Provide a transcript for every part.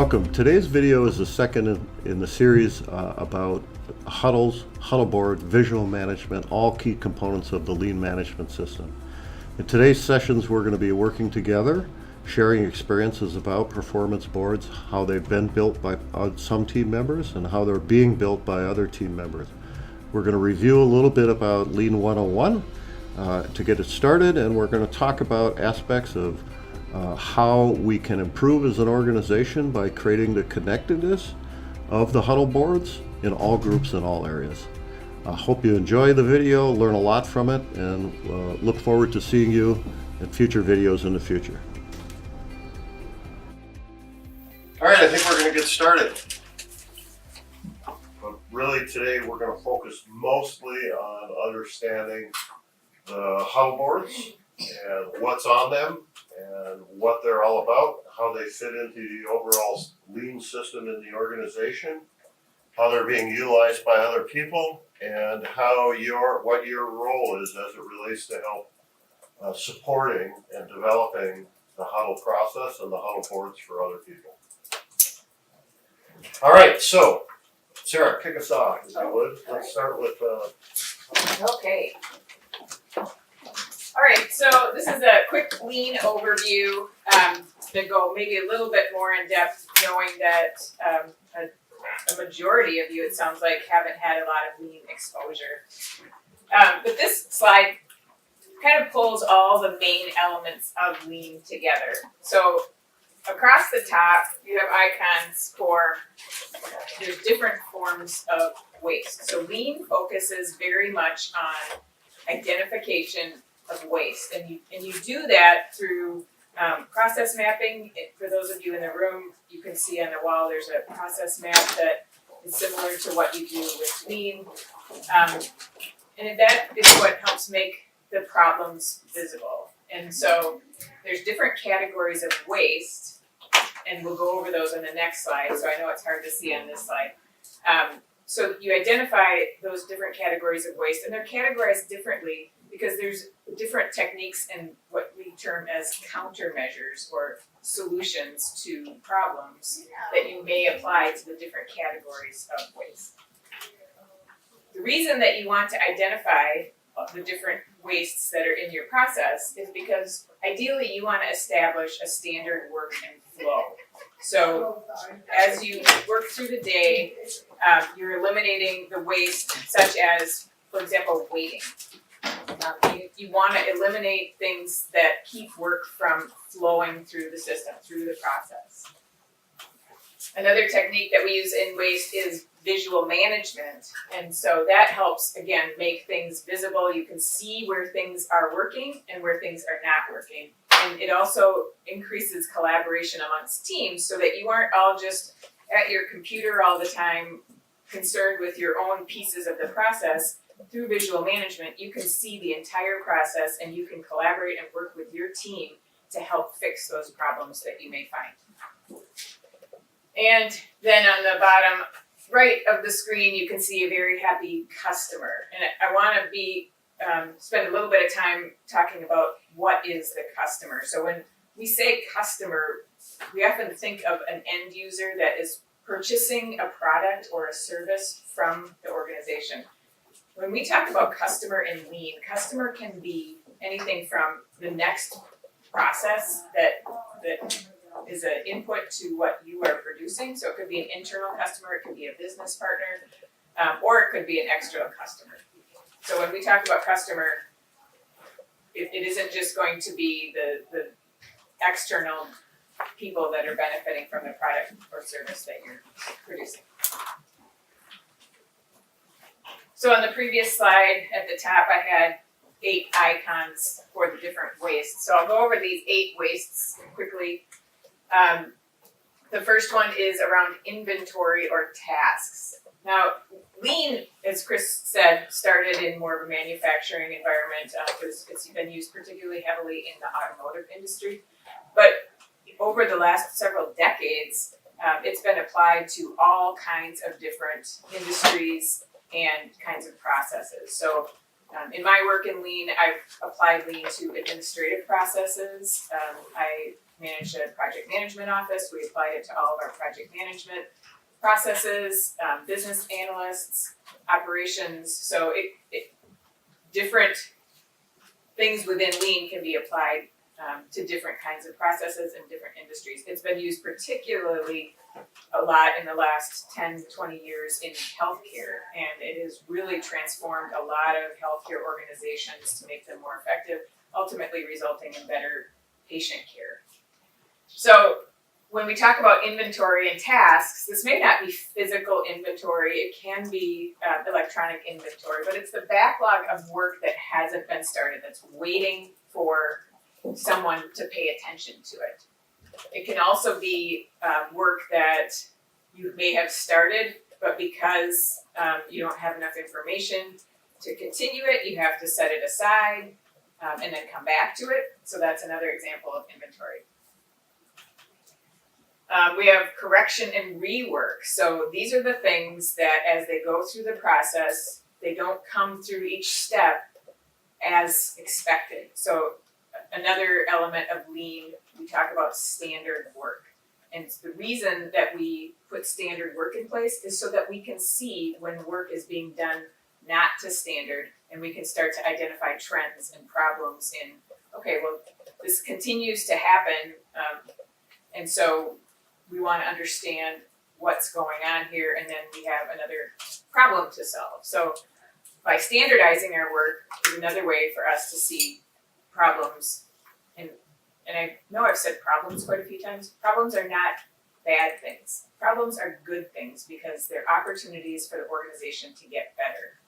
Welcome. Today's video is the second in the series about Huddles, Huddle Board, visual management, all key components of the lean management system. In today's sessions, we're going to be working together, sharing experiences about performance boards, how they've been built by some team members and how they're being built by other team members. We're going to review a little bit about Lean 101 to get it started, and we're going to talk about aspects of how we can improve as an organization by creating the connectedness of the huddle boards in all groups and all areas. I hope you enjoy the video, learn a lot from it, and look forward to seeing you in future videos in the future. All right, I think we're going to get started. But really today we're going to focus mostly on understanding the huddle boards and what's on them and what they're all about, how they fit into the overall lean system in the organization, how they're being utilized by other people, and how what your role is as it relates to help supporting and developing the huddle process and the huddle boards for other people. All right, so Sarah, kick us off, if you would. Let's start with. Okay. All right, so this is a quick lean overview to go maybe a little bit more in depth, knowing that a majority of you, it sounds like, haven't had a lot of lean exposure. But this slide kind of pulls all the main elements of lean together. So across the top, you have icons for there's different forms of waste. So lean focuses very much on identification of waste, and you do that through process mapping. For those of you in the room, you can see on the wall there's a process map that is similar to what you do with lean, and that is what helps make the problems visible. And so there's different categories of waste, and we'll go over those on the next slide, so I know it's hard to see on this slide. So you identify those different categories of waste, and they're categorized differently because there's different techniques and what we term as countermeasures or solutions to problems that you may apply to the different categories of waste. The reason that you want to identify the different wastes that are in your process is because ideally you want to establish a standard work and flow. So as you work through the day, you're eliminating the waste such as, for example, waiting. You want to eliminate things that keep work from flowing through the system, through the process. Another technique that we use in waste is visual management. And so that helps, again, make things visible. You can see where things are working and where things are not working. And it also increases collaboration amongst teams so that you aren't all just at your computer all the time, concerned with your own pieces of the process. Through visual management, you can see the entire process and you can collaborate and work with your team to help fix those problems that you may find. And then on the bottom right of the screen, you can see a very happy customer. And I want to spend a little bit of time talking about what is the customer. So when we say customer, we often think of an end user that is purchasing a product or a service from the organization. When we talk about customer in lean, customer can be anything from the next process that is an input to what you are producing. So it could be an internal customer, it could be a business partner, or it could be an external customer. So when we talk about customer, it isn't just going to be the external people that are benefiting from the product or service that you're producing. So on the previous slide at the top, I had 8 icons for the different wastes. So I'll go over these 8 wastes quickly. The first one is around inventory or tasks. Now, lean, as Chris said, started in more of a manufacturing environment. It's been used particularly heavily in the automotive industry. But over the last several decades, it's been applied to all kinds of different industries and kinds of processes. So in my work in lean, I've applied lean to administrative processes. I manage a project management office. We applied it to all of our project management processes, business analysts, operations. So different things within Lean can be applied to different kinds of processes in different industries. It's been used particularly a lot in the last 10, 20 years in healthcare, and it has really transformed a lot of healthcare organizations to make them more effective, ultimately resulting in better patient care. So when we talk about inventory and tasks, this may not be physical inventory, it can be electronic inventory, but it's the backlog of work that hasn't been started, that's waiting for someone to pay attention to it. It can also be work that you may have started, but because you don't have enough information to continue it, you have to set it aside and then come back to it. So that's another example of inventory. We have correction and rework. So these are the things that as they go through the process, they don't come through each step as expected. So another element of Lean, we talk about standard work. And the reason that we put standard work in place is so that we can see when work is being done not to standard, and we can start to identify trends and problems in, okay, well, this continues to happen, and so we want to understand what's going on here, and then we have another problem to solve. So by standardizing our work is another way for us to see problems. And I know I've said problems quite a few times. Problems are not bad things. Problems are good things because they're opportunities for the organization to get better.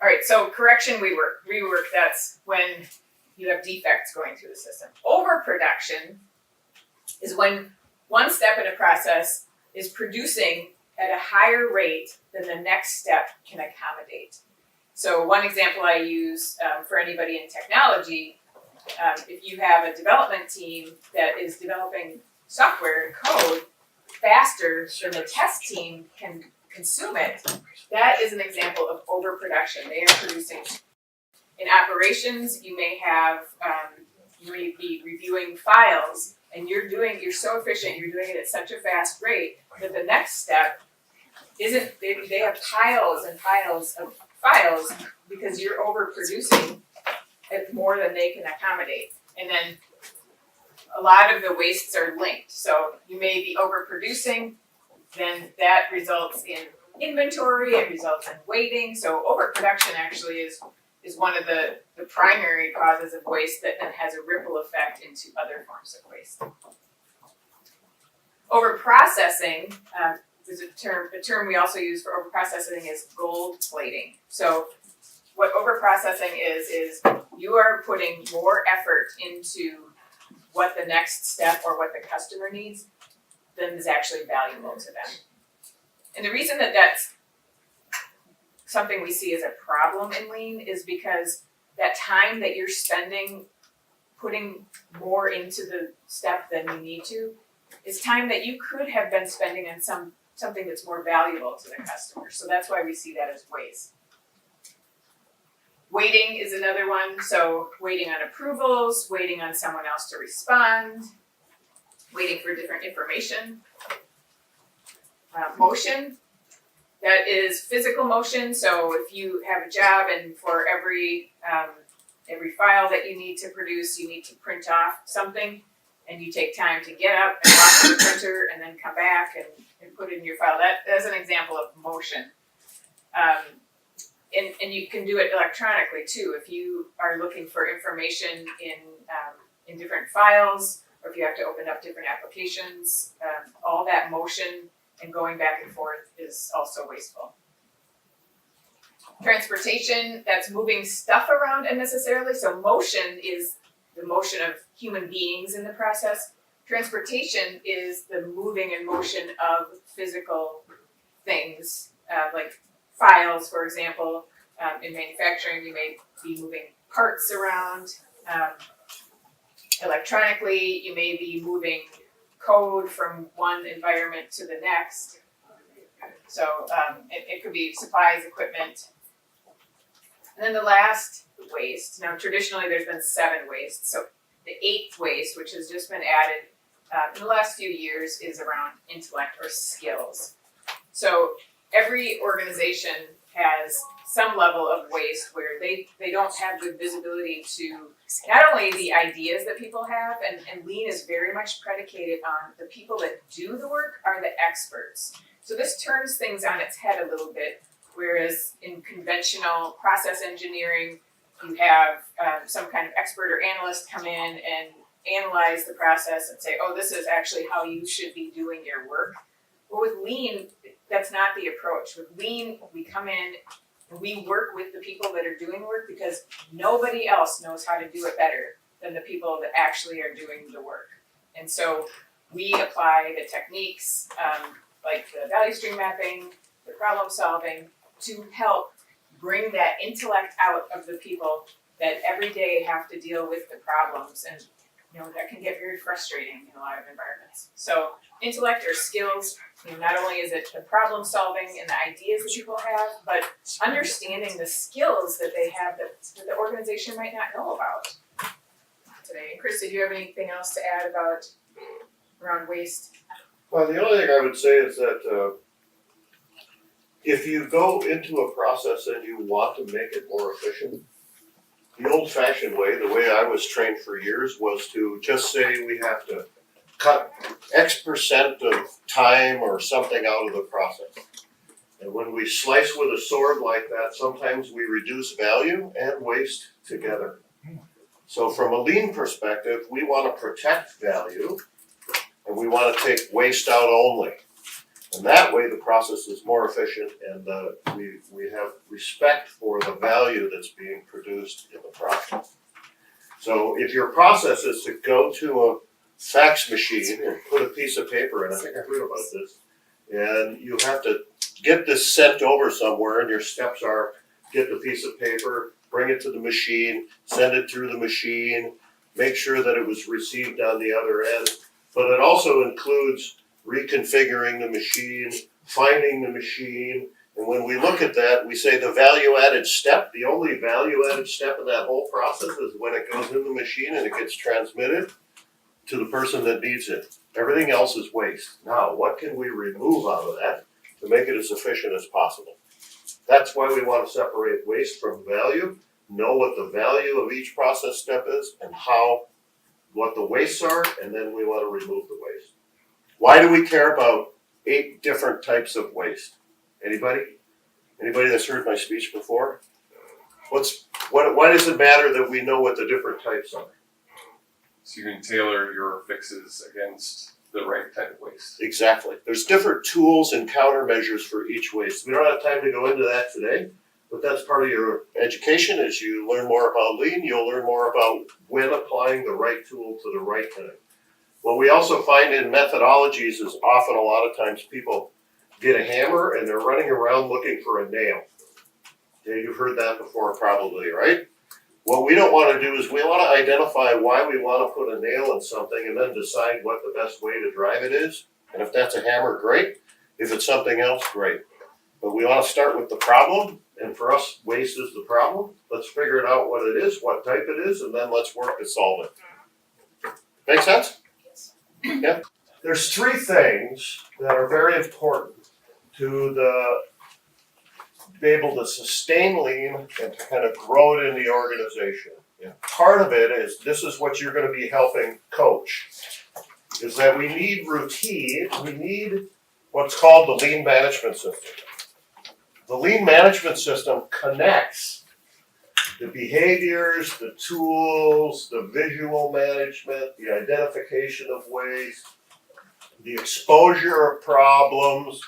All right, so correction, rework, that's when you have defects going through the system. Overproduction is when one step in a process is producing at a higher rate than the next step can accommodate. So one example I use for anybody in technology, if you have a development team that is developing software and code faster than the test team can consume it, that is an example of overproduction. They are producing. In operations, you may have, you may be reviewing files, and you're so efficient, you're doing it at such a fast rate that the next step isn't, they have piles and piles of files because you're overproducing at more than they can accommodate. And then a lot of the wastes are linked. So you may be overproducing, then that results in inventory, it results in waiting. So overproduction actually is one of the primary causes of waste that then has a ripple effect into other forms of waste. Overprocessing is a term we also use for overprocessing is gold plating. So what overprocessing is you are putting more effort into what the next step or what the customer needs than is actually valuable to them. And the reason that that's something we see as a problem in Lean is because that time that you're spending putting more into the step than you need to is time that you could have been spending on something that's more valuable to the customer. So that's why we see that as waste. Waiting is another one. So waiting on approvals, waiting on someone else to respond, waiting for different information. Motion, that is physical motion. So if you have a job and for every file that you need to produce, you need to print off something, and you take time to get up and walk to the printer and then come back and put it in your file. That's an example of motion. And you can do it electronically too. If you are looking for information in different files, or if you have to open up different applications, all that motion and going back and forth is also wasteful. Transportation, that's moving stuff around unnecessarily. So motion is the motion of human beings in the process. Transportation is the moving and motion of physical things, like files, for example. In manufacturing, you may be moving parts around. Electronically, you may be moving code from one environment to the next. So it could be supplies, equipment. And then the last waste. Now, traditionally, there's been 7 wastes. So The eighth waste, which has just been added in the last few years, is around intellect or skills. So every organization has some level of waste where they don't have good visibility to not only the ideas that people have, and lean is very much predicated on the people that do the work are the experts. So this turns things on its head a little bit, whereas in conventional process engineering, you have some kind of expert or analyst come in and analyze the process and say, oh, this is actually how you should be doing your work. But with lean, that's not the approach. With lean, we come in and we work with the people that are doing work because nobody else knows how to do it better than the people that actually are doing the work. And so we apply the techniques like the value stream mapping, the problem solving, to help bring that intellect out of the people that every day have to deal with the problems. And that can get very frustrating in a lot of environments. So intellect or skills, not only is it the problem solving and the ideas that people have, but understanding the skills that they have that the organization might not know about today. And Chris, did you have anything else to add about around waste? Well, the only thing I would say is that if you go into a process and you want to make it more efficient, the old-fashioned way, the way I was trained for years, was to just say we have to cut X% of time or something out of the process. And when we slice with a sword like that, sometimes we reduce value and waste together. So from a lean perspective, we want to protect value and we want to take waste out only. And that way the process is more efficient and we have respect for the value that's being produced in the process. So if your process is to go to a fax machine and put a piece of paper in, I think I heard about this, and you have to get this sent over somewhere and your steps are get the piece of paper, bring it to the machine, send it through the machine, make sure that it was received on the other end. But it also includes reconfiguring the machine, finding the machine, and when we look at that, we say the value-added step, the only value-added step in that whole process is when it goes in the machine and it gets transmitted to the person that needs it. Everything else is waste. Now, what can we remove out of that to make it as efficient as possible? That's why we want to separate waste from value, know what the value of each process step is and what the wastes are, and then we want to remove the waste. Why do we care about 8 different types of waste? Anybody? Anybody that's heard my speech before? Why does it matter that we know what the different types are? So you can tailor your fixes against the right type of waste. Exactly. There's different tools and countermeasures for each waste. We don't have time to go into that today, but that's part of your education. As you learn more about lean, you'll learn more about when applying the right tool to the right time. What we also find in methodologies is often a lot of times people get a hammer and they're running around looking for a nail. Yeah, you've heard that before probably, right? What we don't want to do is we want to identify why we want to put a nail in something and then decide what the best way to drive it is. And if that's a hammer, great. If it's something else, great. But we want to start with the problem. And for us, waste is the problem. Let's figure it out what it is, what type it is, and then let's work to solve it. Make sense? Yeah. There's 3 things that are very important to be able to sustain lean and to kind of grow it in the organization. Yeah. Part of it is, this is what you're going to be helping coach, is that we need routine, we need what's called the lean management system. The lean management system connects the behaviors, the tools, the visual management, the identification of waste, the exposure of problems,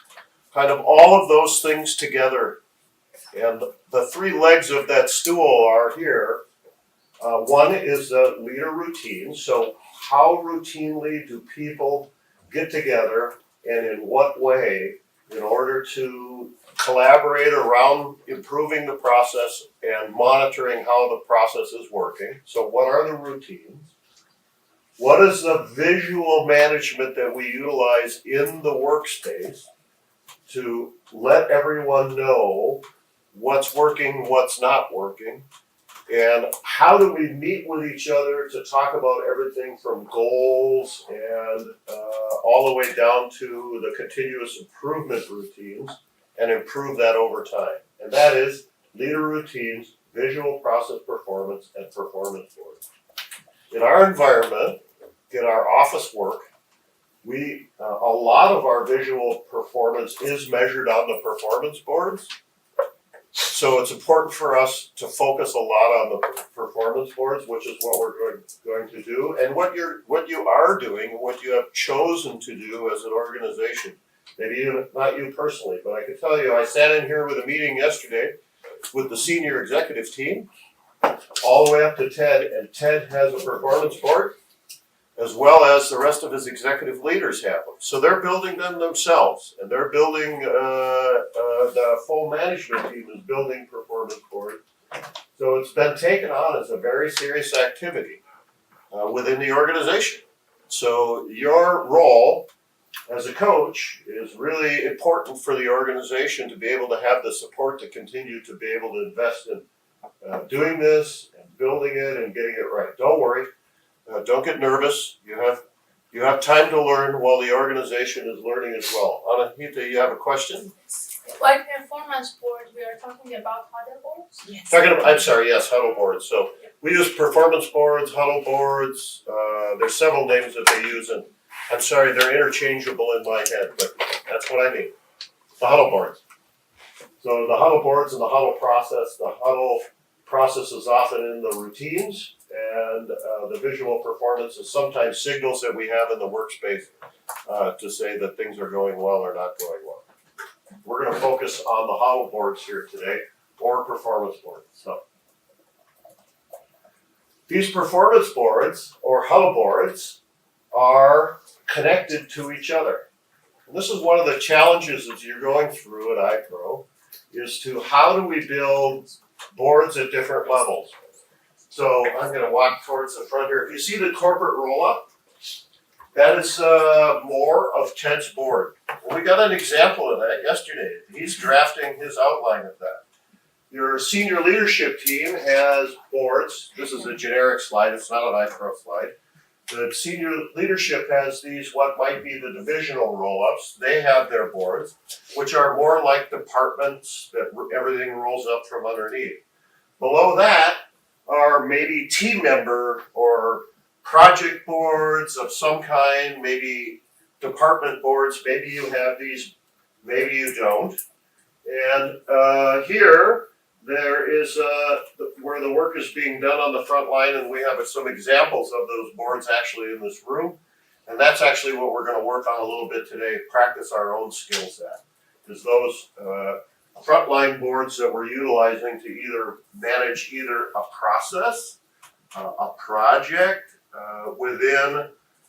kind of all of those things together. And the 3 legs of that stool are here. One is the leader routine. So how routinely do people get together and in what way in order to collaborate around improving the process and monitoring how the process is working? So what are the routines? What is the visual management that we utilize in the workspace to let everyone know what's working, what's not working? And how do we meet with each other to talk about everything from goals and all the way down to the continuous improvement routines and improve that over time. And that is leader routines, visual process performance, and performance boards. In our environment, in our office work, we a lot of our visual performance is measured on the performance boards. So it's important for us to focus a lot on the performance boards, which is what we're going to do, and what you are doing, what you have chosen to do as an organization. Maybe even not you personally, but I can tell you, I sat in here with a meeting yesterday with the senior executive team, all the way up to Ted, and Ted has a performance board, as well as the rest of his executive leaders have them. So they're building them themselves, and they're building, the full management team is building performance boards. So it's been taken on as a very serious activity within the organization. So your role as a coach is really important for the organization to be able to have the support to continue to be able to invest in doing this and building it and getting it right. Don't worry. Don't get nervous. You have time to learn while the organization is learning as well. Anahita, you have a question? Like performance board, we are talking about Huddle Boards? Yes. I'm sorry, yes, Huddle Boards. So we use performance boards, Huddle Boards. There's several names that they use, and I'm sorry, they're interchangeable in my head, but that's what I mean. The Huddle Boards. So the Huddle Boards and the Huddle process is often in the routines, and the visual performance is sometimes signals that we have in the workspace to say that things are going well or not going well. We're going to focus on the Huddle Boards here today, or performance boards. So these performance boards, or Huddle Boards, are connected to each other. And this is one of the challenges that you're going through at iPro, is to how do we build boards at different levels. So I'm going to walk towards the front here. If you see the corporate roll-up, that is more of Ted's board. Well, we got an example of that yesterday. He's drafting his outline of that. Your senior leadership team has boards. This is a generic slide. It's not an iPro slide. The senior leadership has these, what might be the divisional roll-ups. They have their boards, which are more like departments that everything rolls up from underneath. Below that are maybe team member or project boards of some kind, maybe department boards. Maybe you have these, maybe you don't. And here, there is where the work is being done on the front line, and we have some examples of those boards actually in this room. And that's actually what we're going to work on a little bit today, practice our own skills at, is those frontline boards that we're utilizing to either manage either a process, a project within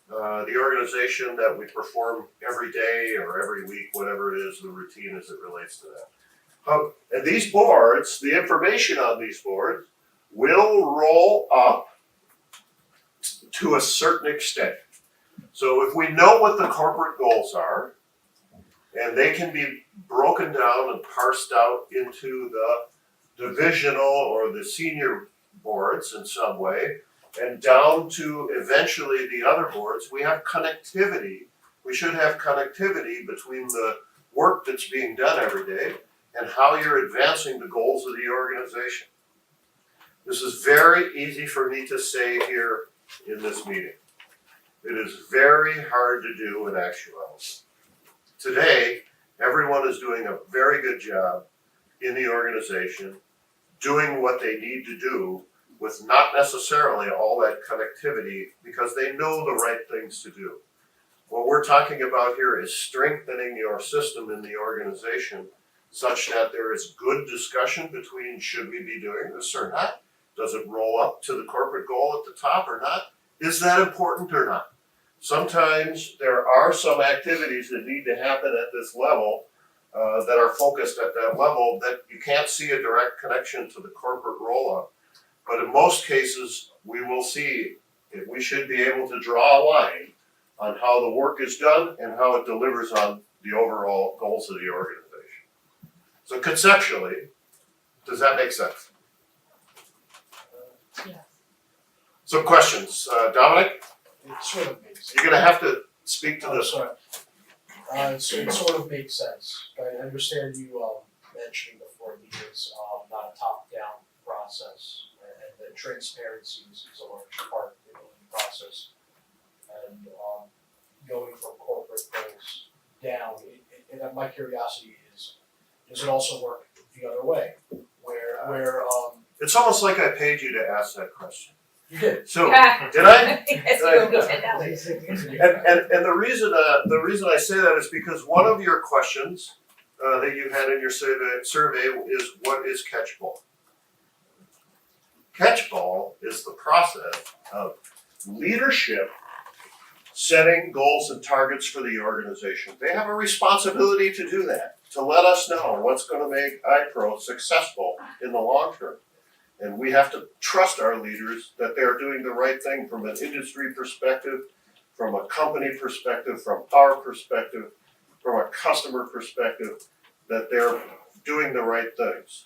the organization that we perform every day or every week, whatever it is, the routine as it relates to that. And these boards, the information on these boards will roll up to a certain extent. So if we know what the corporate goals are, and they can be broken down and parsed out into the divisional or the senior boards in some way, and down to eventually the other boards, we have connectivity. We should have connectivity between the work that's being done every day and how you're advancing the goals of the organization. This is very easy for me to say here in this meeting. It is very hard to do in actuality. Today, everyone is doing a very good job in the organization, doing what they need to do with not necessarily all that connectivity because they know the right things to do. What we're talking about here is strengthening your system in the organization such that there is good discussion between should we be doing this or not? Does it roll up to the corporate goal at the top or not? Is that important or not? Sometimes there are some activities that need to happen at this level that are focused at that level that you can't see a direct connection to the corporate roll-up. But in most cases, we will see if we should be able to draw a line on how the work is done and how it delivers on the overall goals of the organization. So conceptually, does that make sense? Some questions. Dominic, It sort of makes sense. you're gonna have to speak to Oh, this. sorry. So it sort of makes sense. I understand you mentioning before the is not a top-down process, and that transparency is a large part of the learning process. And going from corporate goals down, and my curiosity is, does it also work the other way? Where It's almost like I paid you to ask that question. you did. So, did I? Yes, you will go $10. And the reason I say that is because one of your questions that you had in your survey is, what is catchball? Catchball is the process of leadership setting goals and targets for the organization. They have a responsibility to do that, to let us know what's going to make iPro successful in the long term. And we have to trust our leaders that they're doing the right thing from an industry perspective, from a company perspective, from our perspective, from a customer perspective, that they're doing the right things.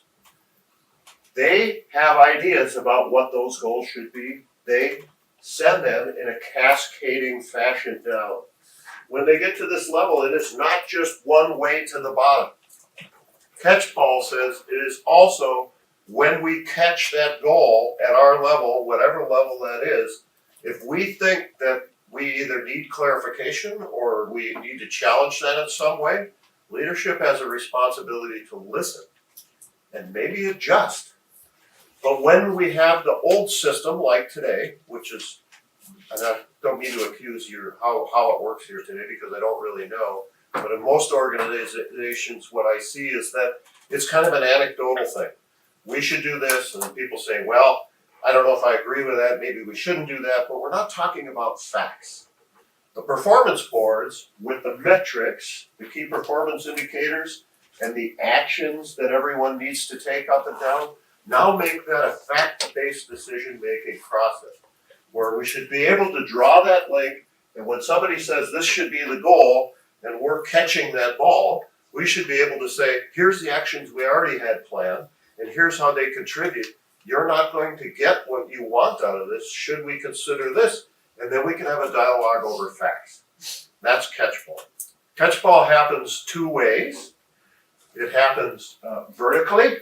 They have ideas about what those goals should be. They send them in a cascading fashion down. When they get to this level, it is not just one way to the bottom. Catchball says it is also when we catch that goal at our level, whatever level that is, if we think that we either need clarification or we need to challenge that in some way, leadership has a responsibility to listen and maybe adjust. But when we have the old system like today, which is, and I don't mean to accuse you how it works here today because I don't really know, but in most organizations what I see is that it's kind of an anecdotal thing. We should do this, and people say, well, I don't know if I agree with that, maybe we shouldn't do that, but we're not talking about facts. The performance boards with the metrics, the key performance indicators, and the actions that everyone needs to take up and down, now make that a fact-based decision-making process, where we should be able to draw that link, and when somebody says this should be the goal, and we're catching that ball, we should be able to say, here's the actions we already had planned, and here's how they contribute. You're not going to get what you want out of this. Should we consider this? And then we can have a dialogue over facts. That's catchball. Catchball happens two ways. It happens vertically,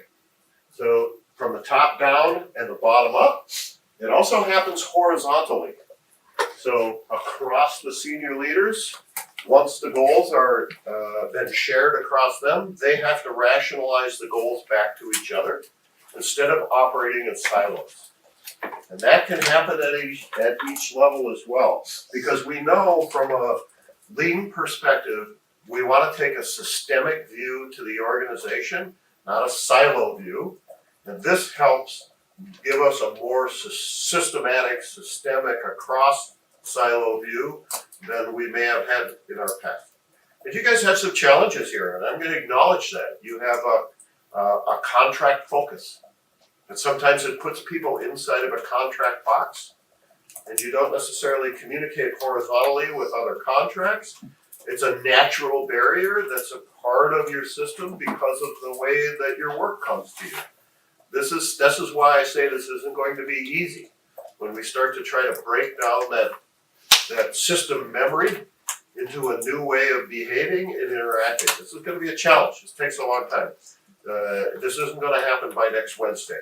so from the top down and the bottom up. It also happens horizontally. So across the senior leaders, once the goals are then shared across them, they have to rationalize the goals back to each other instead of operating in silos. And that can happen at each level as well, because we know from a lean perspective, we want to take a systemic view to the organization, not a silo view. And this helps give us a more systematic, systemic, across silo view than we may have had in our past. And you guys have some challenges here, and I'm going to acknowledge that. You have a contract focus. And sometimes it puts people inside of a contract box, and you don't necessarily communicate horizontally with other contracts. It's a natural barrier that's a part of your system because of the way that your work comes to you. This is why I say this isn't going to be easy. When we start to try to break down that system memory into a new way of behaving and interacting, this is going to be a challenge. This takes a long time. This isn't going to happen by next Wednesday.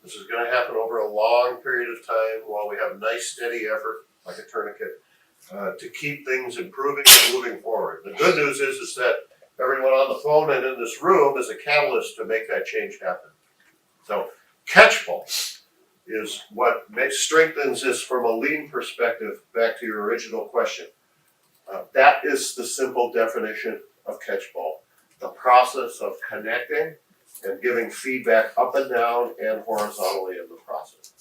This is going to happen over a long period of time while we have nice steady effort, like a tourniquet, to keep things improving and moving forward. The good news is that everyone on the phone and in this room is a catalyst to make that change happen. So catchball is what strengthens this from a lean perspective, back to your original question. That is the simple definition of catchball. The process of connecting and giving feedback up and down and horizontally in the process.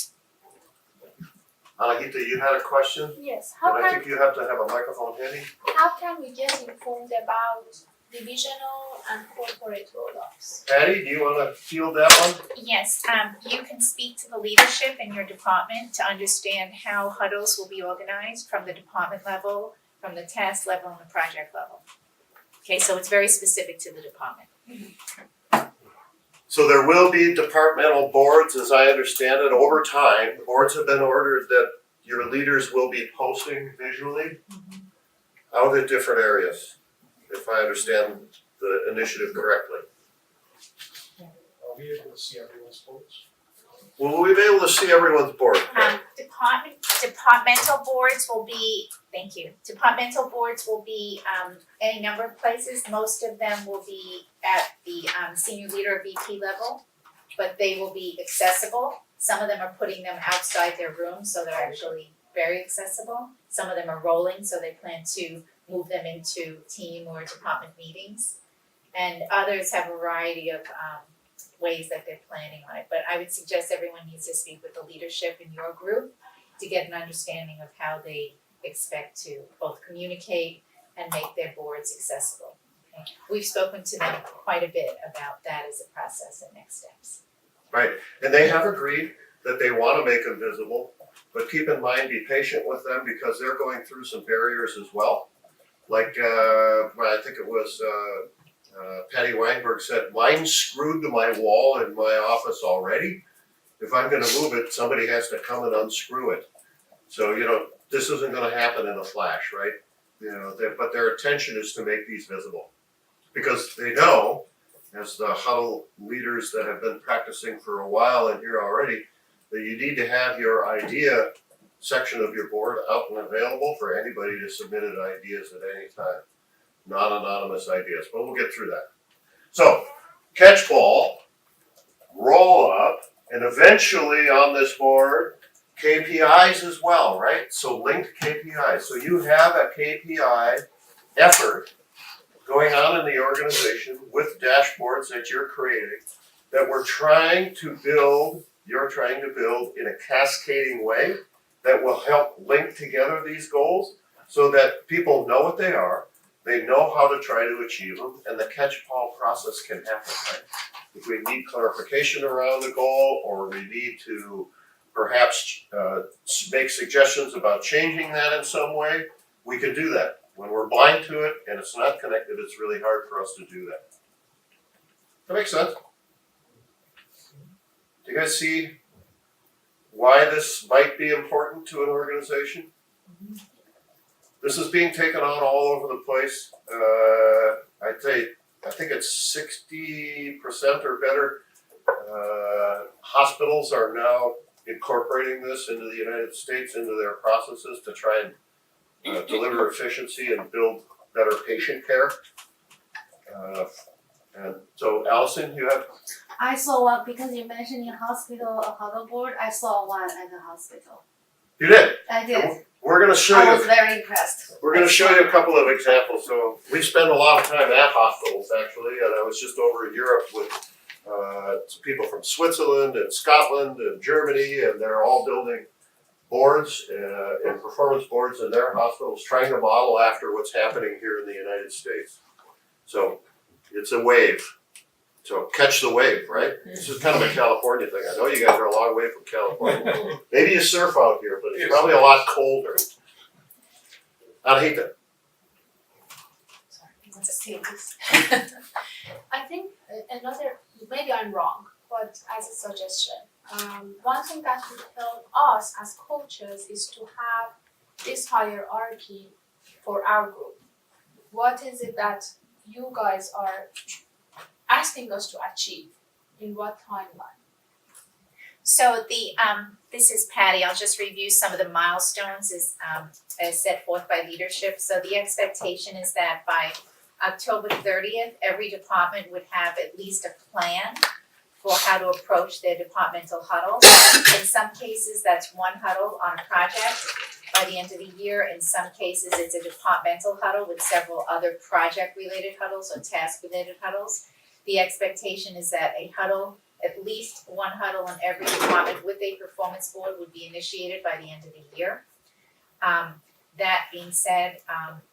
Anahita, you had a question? Yes, And I think you have to have a microphone handy. how can we get informed about divisional and corporate roll-ups? Patty, do you want to field that one? Yes, you can speak to the leadership in your department to understand how huddles will be organized from the department level, from the task level, and the project level. Okay, so it's very specific to the department. So there will be departmental boards, as I understand it, over time. The boards have been ordered that your leaders will be posting visually out in different areas, if I understand the initiative correctly. Are we able to see everyone's boards? Will we be able to see everyone's board? Departmental boards will be, thank you, departmental boards will be, any number of places. Most of them will be at the, senior leader or VP level, but they will be accessible. Some of them are putting them outside their rooms, so they're actually very accessible. Some of them are rolling, so they plan to move them into team or department meetings. And others have a variety of, ways that they're planning on it, but I would suggest everyone needs to speak with the leadership in your group to get an understanding of how they expect to both communicate and make their boards accessible. Okay? We've spoken to them quite a bit about that as a process and next steps. Right, and they have agreed that they wanna make them visible, but keep in mind, be patient with them because they're going through some barriers as well. Like, I think it was, Patty Weinberg said, mine's screwed to my wall in my office already. If I'm gonna move it, somebody has to come and unscrew it. So, this isn't gonna happen in a flash, right? But their intention is to make these visible. Because they know, as the Huddle leaders that have been practicing for a while and here already, that you need to have your idea section of your board out and available for anybody to submit ideas at any time. Non-anonymous ideas, but we'll get through that. So, catch ball, roll up, and eventually on this board, KPIs as well, right? So linked KPIs. So you have a KPI effort going on in the organization with dashboards that you're creating that you're trying to build in a cascading way that will help link together these goals so that people know what they are. They know how to try to achieve them, and the catch-ball process can happen, right? If we need clarification around the goal, or we need to perhaps make suggestions about changing that in some way, we can do that. When we're blind to it and it's not connected, it's really hard for us to do that. That makes sense? Do you guys see why this might be important to an organization? This is being taken on all over the place. I think it's 60% or better. Hospitals are now incorporating this into the United States, into their processes to try and deliver efficiency and build better patient care. And so, Allison, you have? I saw one because you mentioned in hospital a huddle board. I saw one at the hospital. You did? I did. We're going to show I you. was very impressed. We're going to show you a couple of examples. So we spend a lot of time at hospitals, actually, and I was just over in Europe with some people from Switzerland and Scotland and Germany, and they're all building boards and performance boards in their hospitals, trying to model after what's happening here in the United States. So it's a wave. So catch the wave, right? This is kind of a California thing. I know you guys are a long way from California. Maybe you surf out here, but it's probably a lot colder. I hate that. I think another, maybe I'm wrong, but as a suggestion, one thing that would help us as coaches is to have this hierarchy for our group. What is it that you guys are asking us to achieve? In what timeline? So this is Patty. I'll just review some of the milestones as set forth by leadership. So the expectation is that by October 30th, every department would have at least a plan for how to approach their departmental huddle. In some cases, that's one huddle on a project by the end of the year. In some cases, it's a departmental huddle with several other project-related huddles or task-related huddles. The expectation is that at least one huddle in every department with a performance board would be initiated by the end of the year. That being said,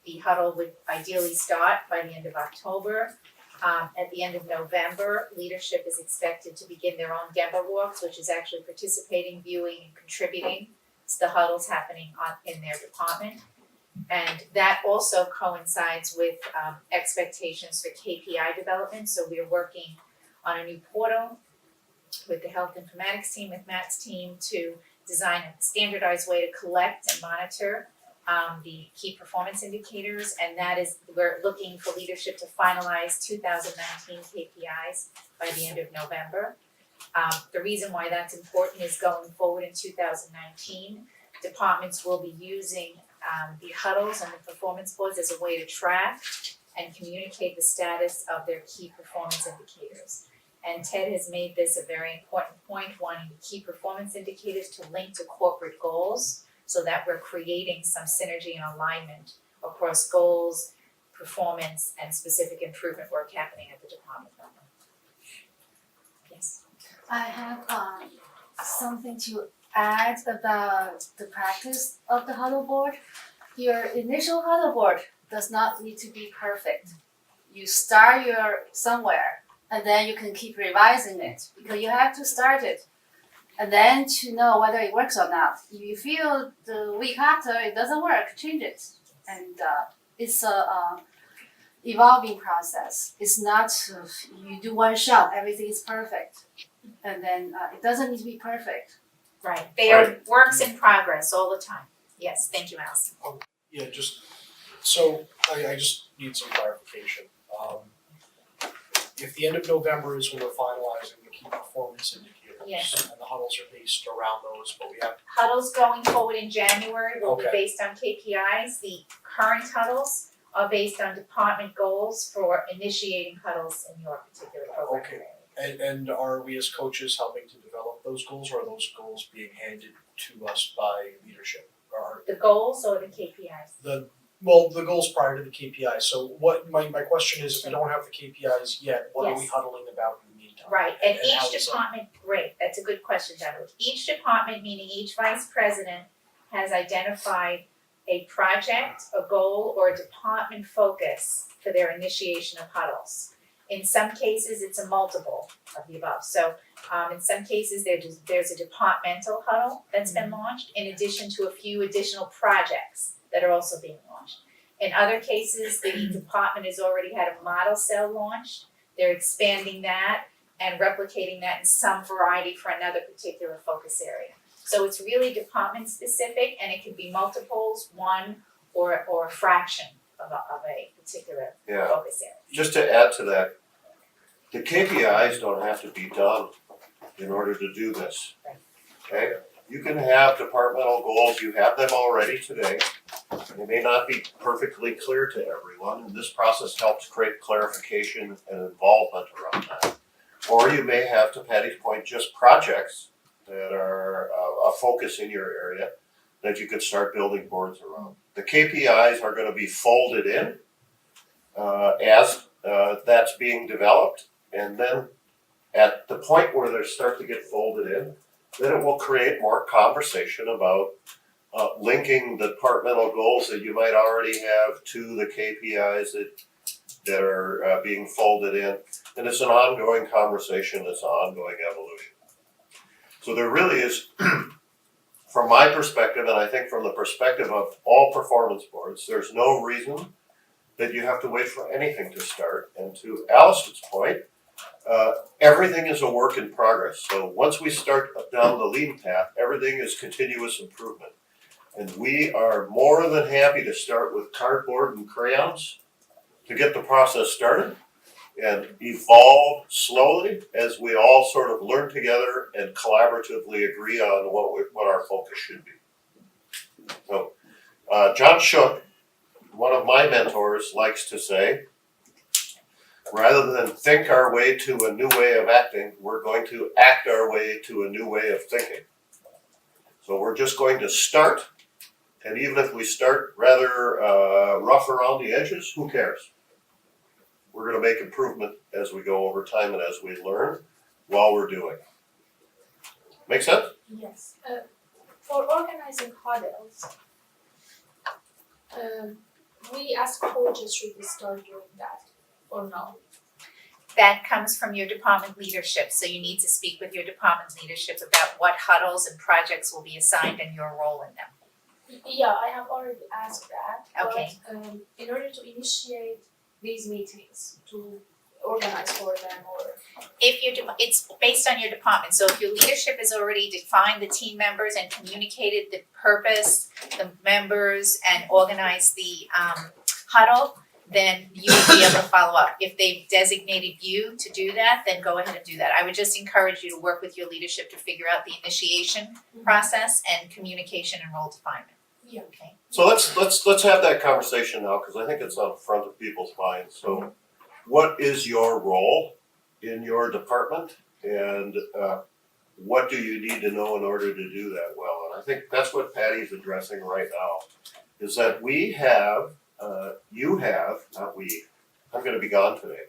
the huddle would ideally start by the end of October. At the end of November, leadership is expected to begin their own Gemba walks, which is actually participating, viewing, and contributing to the huddles happening in their department. And that also coincides with expectations for KPI development. So we're working on a new portal with the health informatics team, with Matt's team, to design a standardized way to collect and monitor the key performance indicators, and that is, we're looking for leadership to finalize 2019 KPIs by the end of November. The reason why that's important is going forward in 2019, departments will be using the huddles and the performance boards as a way to track and communicate the status of their key performance indicators. And Ted has made this a very important point, wanting key performance indicators to link to corporate goals so that we're creating some synergy and alignment across goals, performance, and specific improvement work happening at the department level. Yes. I have something to add about the practice of the huddle board. Your initial huddle board does not need to be perfect. You start your somewhere and then you can keep revising it because you have to start it. And then to know whether it works or not. If you feel the week after it doesn't work, change it. And it's a evolving process. It's not you do one shot, everything is perfect. And then it doesn't need to be perfect. Right, they are works in progress all the time. Yes, thank you, Allison. Yeah, just, so I just need some clarification. If the end of November is when we're finalizing the key performance indicators, Yes. and the huddles are based around those, but we have, Huddles going forward in January will be Okay. based on KPIs. The current huddles are based on department goals for initiating huddles in your particular program. Okay. and are we as coaches helping to develop those goals, or are those goals being handed to us by leadership? Or The goals or the KPIs? the goals prior to the KPIs, so what, my question is, if we don't have the KPIs yet, what are we Yes. huddling about in the meantime? Right, and how each is that- department, great, that's a good question, Donna. Each department, meaning each vice president, has identified a project, a goal, or a department focus for their initiation of huddles. In some cases, it's a multiple of the above. So in some cases, there's a departmental huddle that's been launched, in addition to a few additional projects that are also being launched. In other cases, the department has already had a model cell launched. They're expanding that and replicating that in some variety for another particular focus area. So it's really department specific, and it can be multiples, one, or a fraction of a particular Yeah. focus area. Just to add to that, the KPIs don't have to be done in order to do this. Okay? You can have departmental goals, you have them already today. They may not be perfectly clear to everyone, and this process helps create clarification and involvement around that. Or you may have, to Patty's point, just projects that are a focus in your area that you could start building boards around. The KPIs are gonna be folded in as that's being developed, and then at the point where they start to get folded in, then it will create more conversation about linking the departmental goals that you might already have to the KPIs that are being folded in. And it's an ongoing conversation, it's an ongoing evolution. So there really is, from my perspective, and I think from the perspective of all performance boards, there's no reason that you have to wait for anything to start. And to Allison's point, everything is a work in progress. So once we start down the lean path, everything is continuous improvement. And we are more than happy to start with cardboard and crayons to get the process started and evolve slowly as we all sort of learn together and collaboratively agree on what our focus should be. So John Shook, one of my mentors, likes to say, rather than think our way to a new way of acting, we're going to act our way to a new way of thinking. So we're just going to start, and even if we start rather rough around the edges, who cares? We're going to make improvement as we go over time and as we learn while we're doing. Make sense? Yes. For organizing huddles, we as coaches should we start doing that or no? That comes from your department leadership, so you need to speak with your department leadership about what huddles and projects will be assigned and your role in them. Yeah, I have already asked that. Okay. But in order to initiate these meetings, to organize for them or? If it's based on your department, so if your leadership has already defined the team members and communicated the purpose, the members, and organized the huddle, then you would be able to follow up. If they've designated you to do that, then go ahead and do that. I would just encourage you to work with your leadership to figure out the initiation process and communication and role definement. Yeah. Okay. So let's have that conversation now, because I think it's on front of people's minds. So what is your role in your department, and what do you need to know in order to do that well? And I think that's what Patty's addressing right now, is that we have, you have, not we, I'm gonna be gone today.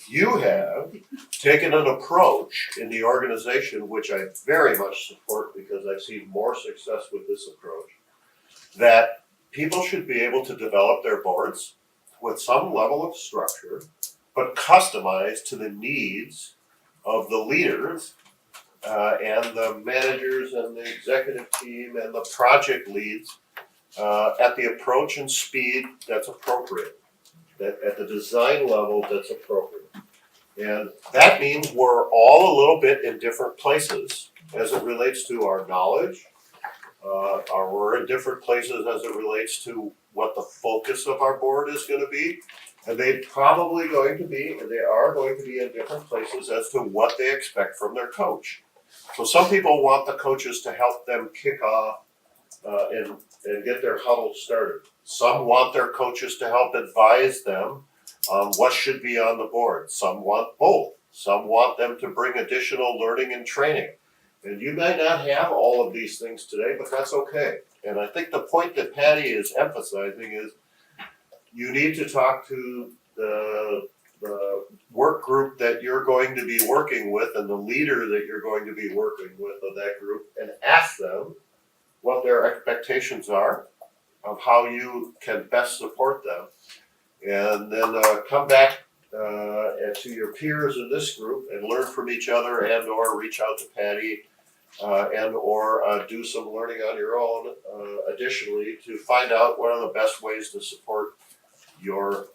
You have taken an approach in the organization, which I very much support because I've seen more success with this approach, that people should be able to develop their boards with some level of structure, but customized to the needs of the leaders and the managers and the executive team and the project leads at the approach and speed that's appropriate, that at the design level that's appropriate. And that means we're all a little bit in different places as it relates to our knowledge, or we're in different places as it relates to what the focus of our board is going to be. And they probably going to be, and they are going to be in different places as to what they expect from their coach. So some people want the coaches to help them kick off and get their huddle started. Some want their coaches to help advise them on what should be on the board. Some want both. Some want them to bring additional learning and training. And you might not have all of these things today, but that's okay. And I think the point that Patty is emphasizing is you need to talk to the work group that you're going to be working with and the leader that you're going to be working with of that group and ask them what their expectations are of how you can best support them. And then come back to your peers in this group and learn from each other and or reach out to Patty and or do some learning on your own additionally to find out what are the best ways to support your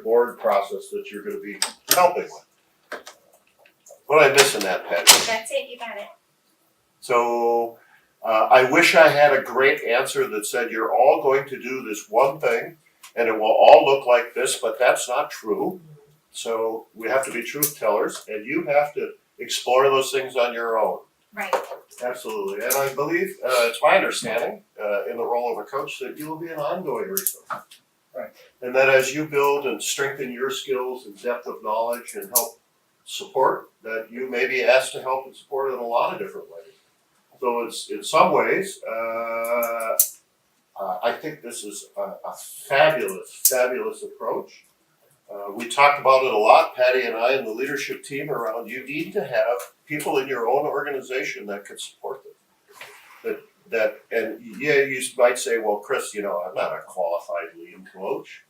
board process that you're going to be helping with. What am I missing that, Patty? That's it, you got it. So I wish I had a great answer that said you're all going to do this one thing and it will all look like this, but that's not true. So we have to be truth tellers and you have to explore those things on your own. Right. Absolutely. And I believe, it's my understanding in the role of a coach that you will be an ongoing resource. Right. And that as you build and strengthen your skills and depth of knowledge and help support, that you may be asked to help and support in a lot of different ways. So it's in some ways, I think this is a fabulous approach. We talked about it a lot, Patty and I and the leadership team around, you need to have people in your own organization that can support them. And yeah, you might say, well, Chris, I'm not a qualified lean coach.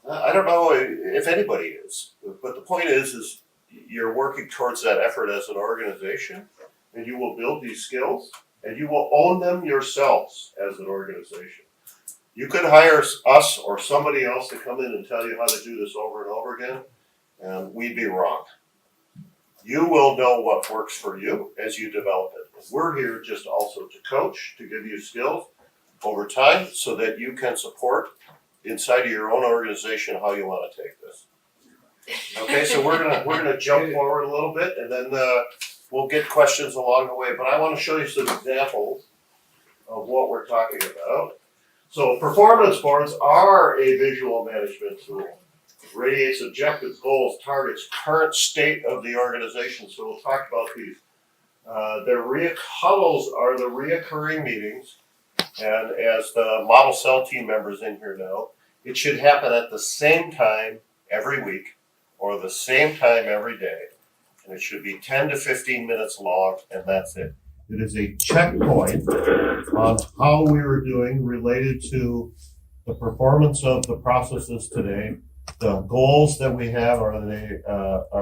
I don't know if anybody is, but the point is you're working towards that effort as an organization, and you will build these skills, and you will own them yourselves as an organization. You could hire us or somebody else to come in and tell you how to do this over and over again, and we'd be wrong. You will know what works for you as you develop it. We're here just also to coach, to give you skills over time so that you can support inside of your own organization how you want to take this. Okay, so we're gonna jump forward a little bit and then we'll get questions along the way. But I want to show you some examples of what we're talking about. So performance boards are a visual management tool. Radiates objectives, goals, targets, current state of the organization. So we'll talk about these. Huddles are the reoccurring meetings, and as the model cell team members in here know, it should happen at the same time every week or the same time every day, and it should be 10 to 15 minutes long, and that's it. It is a checkpoint on how we were doing related to the performance of the processes today. The goals that we have, are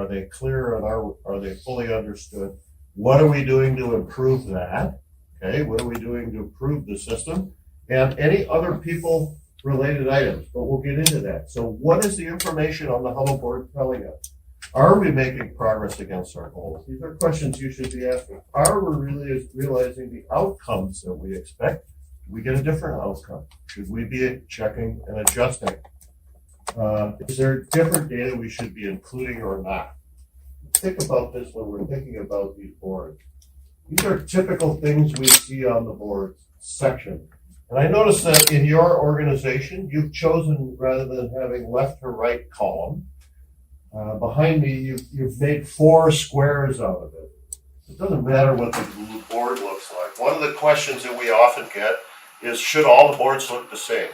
they clear and are they fully understood? What are we doing to improve that? Okay, what are we doing to improve the system? And any other people related items, but we'll get into that. So what is the information on the Huddle board telling us? Are we making progress against our goals? These are questions you should be asking. Are we really realizing the outcomes that we expect? Do we get a different outcome? Should we be checking and adjusting? Is there different data we should be including or not? Think about this when we're thinking about these boards. These are typical things we see on the board section. And I noticed that in your organization, you've chosen, rather than having left to right column, behind me, you've made 4 squares out of it. It doesn't matter what the board looks like. One of the questions that we often get is, should all the boards look the same?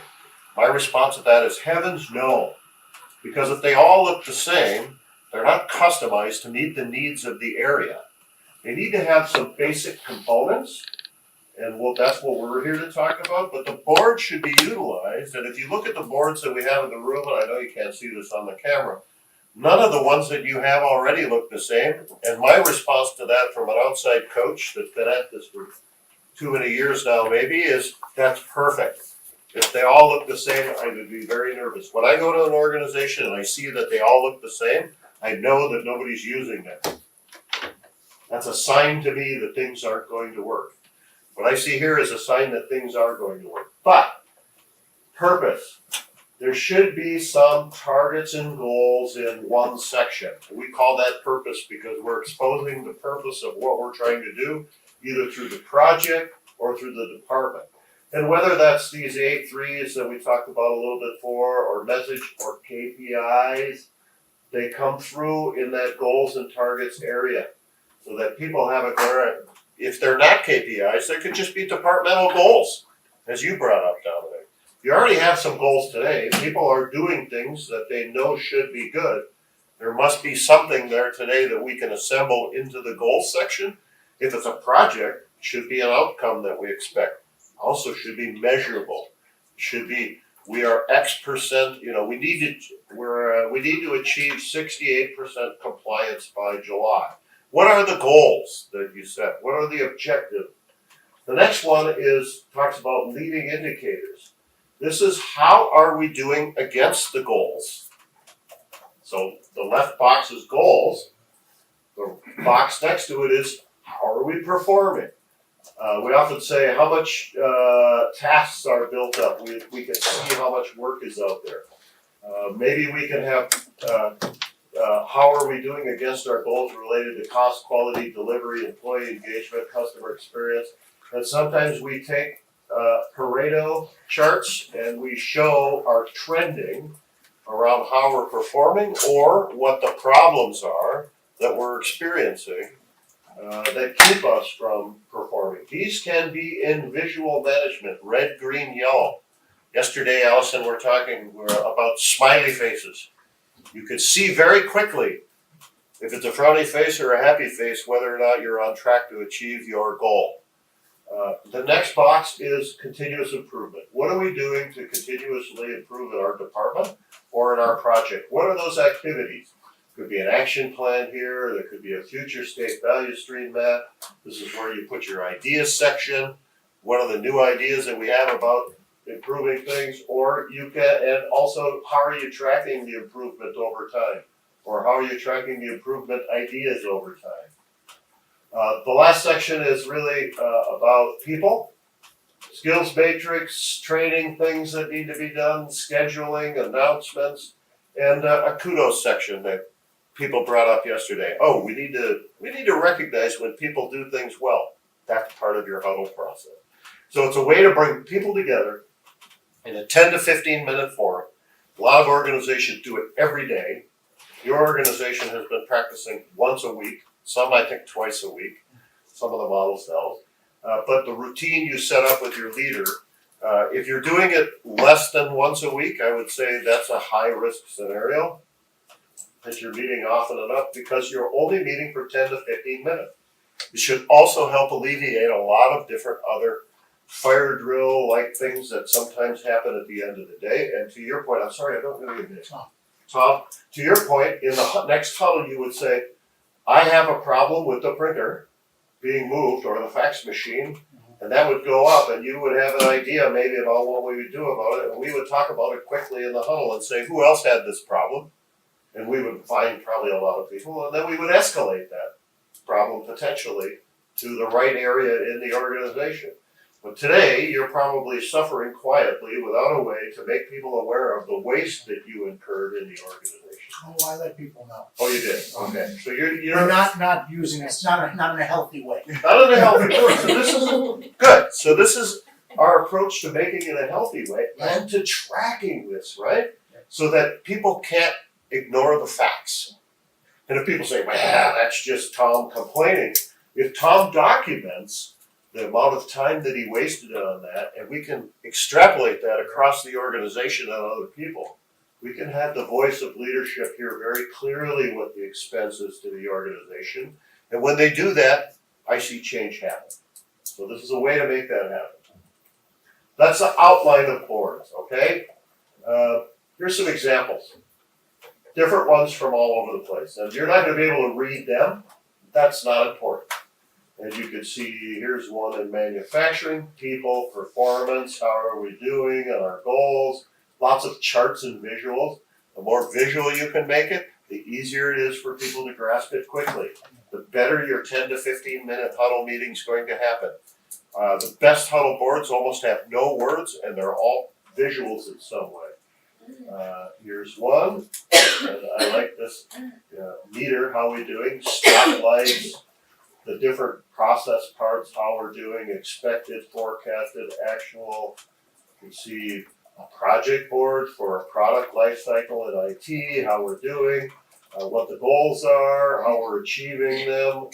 My response to that is, heavens no. Because if they all look the same, they're not customized to meet the needs of the area. They need to have some basic components, and that's what we're here to talk about, but the board should be utilized, and if you look at the boards that we have in the room, and I know you can't see this on the camera, none of the ones that you have already look the same, and my response to that from an outside coach that's been at this for too many years now maybe is, that's perfect. If they all look the same, I would be very nervous. When I go to an organization and I see that they all look the same, I know that nobody's using them. That's a sign to me that things aren't going to work. What I see here is a sign that things are going to work. But, purpose. There should be some targets and goals in one section. We call that purpose because we're exposing the purpose of what we're trying to do, either through the project or through the department. And whether that's these 8 threes that we talked about a little bit before, or message or KPIs, they come through in that goals and targets area so that people have a clear. If they're not KPIs, they could just be departmental goals, as you brought up, Dominic. You already have some goals today. People are doing things that they know should be good. There must be something there today that we can assemble into the goals section. If it's a project, it should be an outcome that we expect. Also should be measurable. Should be, we are X%, we need to achieve 68% compliance by July. What are the goals that you set? What are the objectives? The next one talks about leading indicators. This is, how are we doing against the goals? So the left box is goals. The box next to it is, how are we performing? We often say how much tasks are built up. We can see how much work is out there. Maybe we can have how are we doing against our goals related to cost, quality, delivery, employee engagement, customer experience. And sometimes we take Pareto charts and we show our trending around how we're performing or what the problems are that we're experiencing that keep us from performing. These can be in visual management, red, green, yellow. Yesterday, Allison, we're talking about smiley faces. You could see very quickly if it's a frowny face or a happy face, whether or not you're on track to achieve your goal. The next box is continuous improvement. What are we doing to continuously improve in our department or in our project? What are those activities? Could be an action plan here. There could be a future state value stream map. This is where you put your ideas section. What are the new ideas that we have about improving things? Or you can, and also, how are you tracking the improvement over time? Or how are you tracking the improvement ideas over time? The last section is really about people. Skills matrix, training, things that need to be done, scheduling, announcements, and a kudos section that people brought up yesterday. Oh, we need to recognize when people do things well. That's part of your huddle process. So it's a way to bring people together in a 10 to 15 minute forum. A lot of organizations do it every day. Your organization has been practicing once a week, some I think twice a week, some of the models now. But the routine you set up with your leader, if you're doing it less than once a week, I would say that's a high risk scenario. That you're meeting often enough because you're only meeting for 10 to 15 minutes. It should also help alleviate a lot of different other fire drill like things that sometimes happen at the end of the day. And to your point, I'm sorry, I don't know your name. Tom, to your point, in the next huddle you would say, I have a problem with the printer being moved or the fax machine, And that would go up, and you would have an idea maybe about what we would do about it, and we would talk about it quickly in the huddle and say, who else had this problem? And we would find probably a lot of people, and then we would escalate that problem potentially to the right area in the organization. But today, you're probably suffering quietly without a way to make people aware of the waste that you incurred in the organization. Oh, I let people know. Oh, you did? Okay. So you're You're not using it, not in a healthy way. not in a healthy way. So this is good. So this is our approach to making it a healthy way and to tracking this, right? So that people can't ignore the facts. And if people say, well, that's just Tom complaining, if Tom documents the amount of time that he wasted on that, and we can extrapolate that across the organization on other people, we can have the voice of leadership hear very clearly what the expense is to the organization. And when they do that, I see change happen. So this is a way to make that happen. That's the outline of boards, okay? Here's some examples. Different ones from all over the place. And you're not gonna be able to read them. That's not important. As you can see, here's one in manufacturing, people, performance, how are we doing, and our goals. Lots of charts and visuals. The more visual you can make it, the easier it is for people to grasp it quickly. The better your 10 to 15 minute huddle meeting is going to happen. The best huddle boards almost have no words, and they're all visuals in some way. Here's one, and I like this meter, how we doing, spotlights, the different process parts, how we're doing, expected, forecasted, actual. You can see a project board for a product lifecycle in IT, how we're doing, what the goals are, how we're achieving them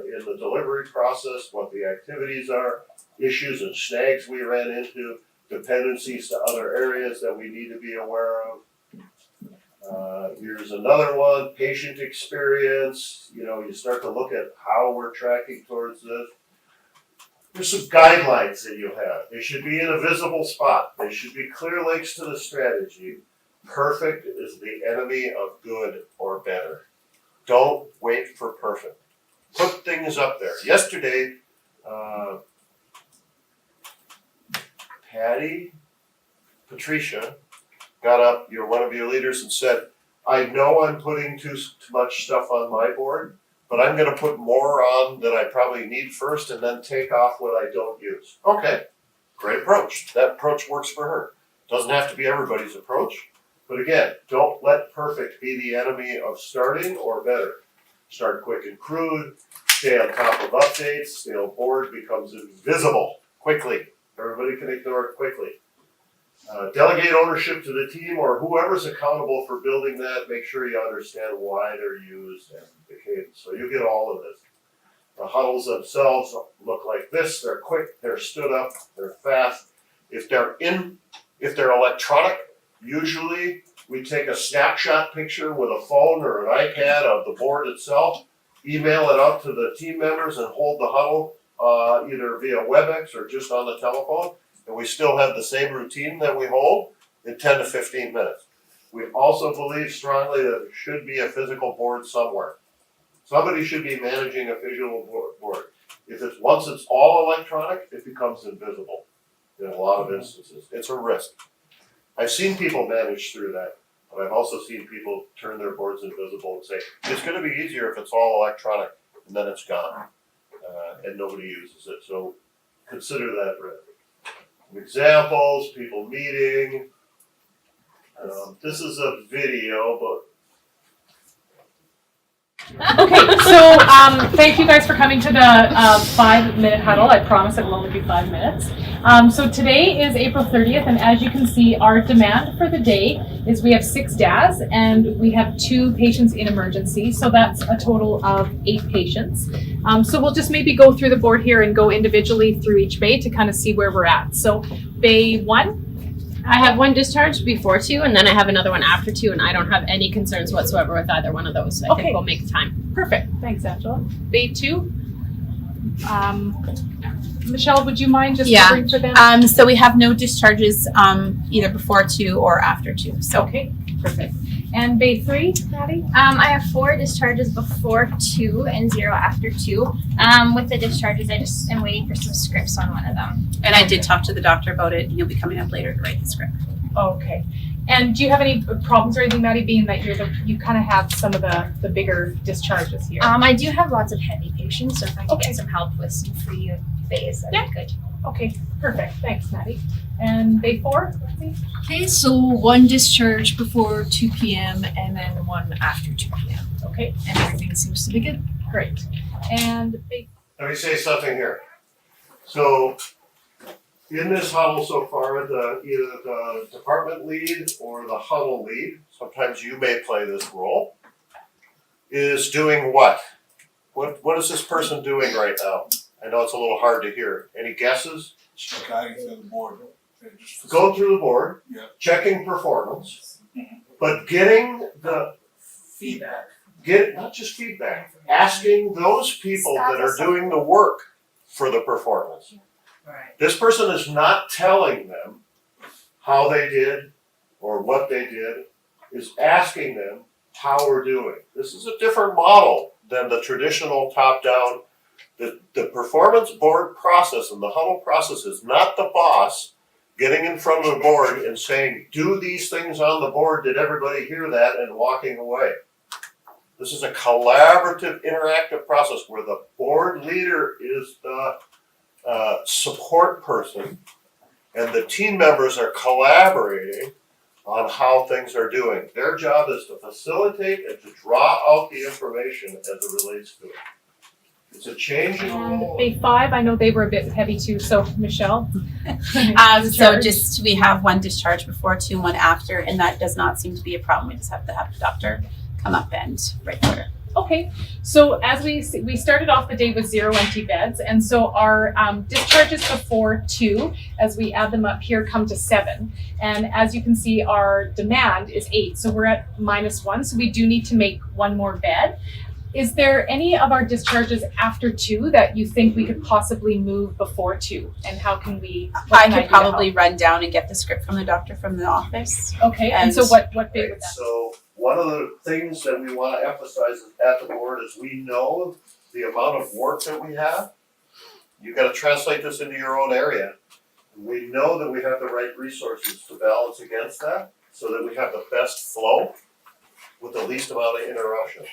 in the delivery process, what the activities are, issues and snags we ran into, dependencies to other areas that we need to be aware of. Here's another one, patient experience. You start to look at how we're tracking towards this. There's some guidelines that you have. They should be in a visible spot. They should be clear links to the strategy. Perfect is the enemy of good or better. Don't wait for perfect. Put things up there. Yesterday, Patricia got up, one of your leaders, and said, I know I'm putting too much stuff on my board, but I'm gonna put more on that I probably need first and then take off what I don't use. Okay, great approach. That approach works for her. Doesn't have to be everybody's approach, but again, don't let perfect be the enemy of starting or better. Start quick and crude, stay on top of updates, stale board becomes invisible quickly. Everybody can ignore it quickly. Delegate ownership to the team or whoever's accountable for building that. Make sure you understand why they're used and the cadence. So you get all of this. The huddles themselves look like this. They're quick, they're stood up, they're fast. If they're electronic, usually we take a snapshot picture with a phone or an iPad of the board itself, email it out to the team members and hold the huddle either via WebEx or just on the telephone. And we still have the same routine that we hold in 10 to 15 minutes. We also believe strongly that there should be a physical board somewhere. Somebody should be managing a visual board. Once it's all electronic, it becomes invisible in a lot of instances. It's a risk. I've seen people manage through that, but I've also seen people turn their boards invisible and say, it's gonna be easier if it's all electronic, and then it's gone, and nobody uses it. So consider that risk. Examples, people meeting. This is a video, but Okay, so thank you guys for coming to the 5-minute huddle. I promise it will only be 5 minutes. So today is April 30th, and as you can see, our demand for the day is we have 6 DAS and we have 2 patients in emergency. So that's a total of 8 patients. So we'll just maybe go through the board here and go individually through each bay to kind of see where we're at. So bay 1. I have 1 discharge before 2, and then I have another one after 2, and I don't have any concerns whatsoever with either one of those. I think we'll make time. Perfect. Thanks, Angela. Bay 2. Michelle, would you mind just covering for them? So we have no discharges either before 2 or after 2. So okay, perfect. And bay 3, Maddie? I have 4 discharges before 2 and 0 after 2. With the discharges, I just am waiting for some scripts on one of them. And I did talk to the doctor about it, and he'll be coming up later to write the script. Okay. And do you have any problems or anything, Maddie, being that you kind of have some of the bigger discharges here? I do have lots of heavy patients, so if I can Okay. get some help with some free bays, that'd be good. Okay, perfect. Thanks, Maddie. And bay 4? Okay, so 1 discharge before 2 p.m. and then 1 after 2 p.m. Okay, And everything seems to be good. great. And bay Let me say something here. So, in this huddle so far, either the department lead or the huddle lead, sometimes you may play this role, is doing what? What is this person doing right now? I know it's a little hard to hear. Any guesses? Just guiding through the board. Go through the board, Yeah. checking performance, but getting the Feedback. not just feedback, asking those people that are doing the work for the performance. Right. This person is not telling them how they did or what they did, is asking them how we're doing. This is a different model than the traditional top-down. The performance board process and the huddle process is not the boss getting in front of the board and saying, do these things on the board, did everybody hear that, and walking away. This is a collaborative, interactive process where the board leader is the support person and the team members are collaborating on how things are doing. Their job is to facilitate and to draw out the information as it relates to it. It's a change in And role. bay 5, I know they were a bit heavy too, so Michelle? So just, we have 1 discharge before 2 and 1 after, and that does not seem to be a problem. We just have to have the doctor come up and write the order. Okay, so as we started off the day with 0 empty beds, and so our discharges before 2, as we add them up here, come to 7. And as you can see, our demand is 8, so we're at -1, so we do need to make 1 more bed. Is there any of our discharges after 2 that you think we could possibly move before 2? And how can we? what I can could do to probably run down and get the script from the doctor from the office. help? Okay, and so what day would that? So one of the things that we want to emphasize at the board is we know the amount of work that we have. You got to translate this into your own area. We know that we have the right resources to balance against that so that we have the best flow with the least amount of interruption.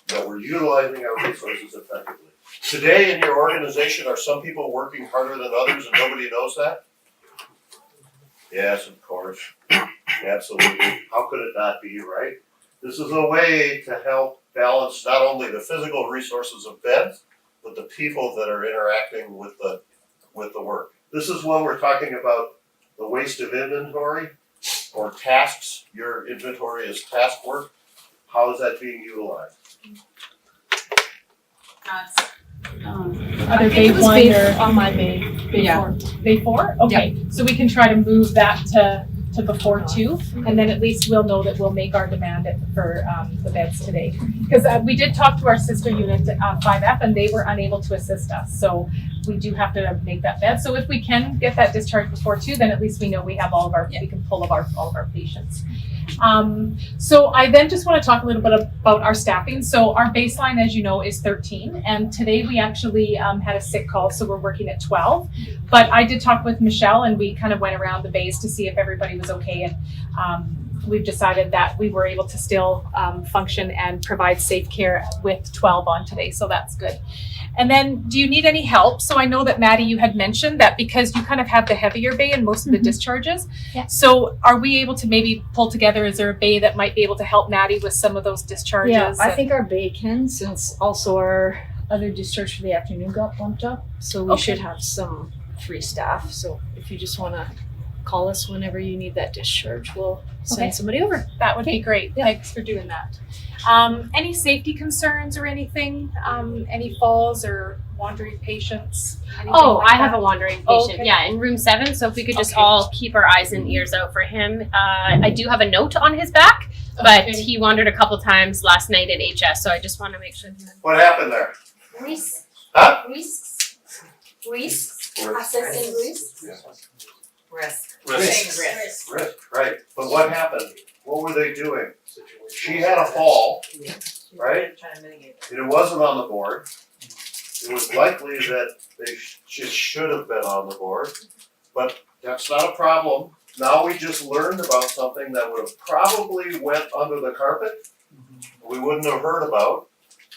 That we're utilizing our resources effectively. Today in your organization, are some people working harder than others and nobody knows that? Yes, of course. Absolutely. How could it not be, right? This is a way to help balance not only the physical resources of beds, but the people that are interacting with the work. This is when we're talking about the waste of inventory or tasks. Your inventory is task work. How is that being utilized? Other bay 1 or? on my bay. Yeah. 4. Bay 4? Okay, so we can try to move that to before 2, and then at least we'll know that we'll make our demand for the beds today. Because we did talk to our sister unit, 5F, and they were unable to assist us, so we do have to make that bed. So if we can get that discharge before 2, then at least we know we have all of our, we can pull all of our patients. So I then just want to talk a little bit about our staffing. So our baseline, as you know, is 13, and today we actually had a sick call, so we're working at 12. But I did talk with Michelle, and we kind of went around the base to see if everybody was okay, and we've decided that we were able to still function and provide safe care with 12 on today, so that's good. And then, do you need any help? So I know that Maddie, you had mentioned that because you kind of have the heavier bay and most of the discharges. Yeah. So are we able to maybe pull together, is there a bay that might be able to help Maddie with some of those discharges? Yeah, I think our bay can, since also our other discharge for the afternoon got bumped up. So we Okay. should have some free staff. So if you just want to call us whenever you need that discharge, we'll send Okay. somebody over. That would be great. Yeah. Thanks for doing that. Any safety concerns or anything? Any falls or wandering patients? Anything Oh, like I have that? a wandering patient. Oh, okay. Yeah, in room 7. So if we could just Okay. all keep our eyes and ears out for him. I do have a note on his back, but Okay. he wandered a couple times last night at HS. So I just want to make sure. What happened there? Risks. Huh? Risks. Risks. Risk. Assessing risks. Risk. Risk. Saying risk. Risk, right. But what happened? what were they doing? She had a fall, right? Trying to mitigate it. And it wasn't on the board. It was likely that they should have been on the board, but that's not a problem. Now we just learned about something that would have probably went under the carpet, we wouldn't have heard about,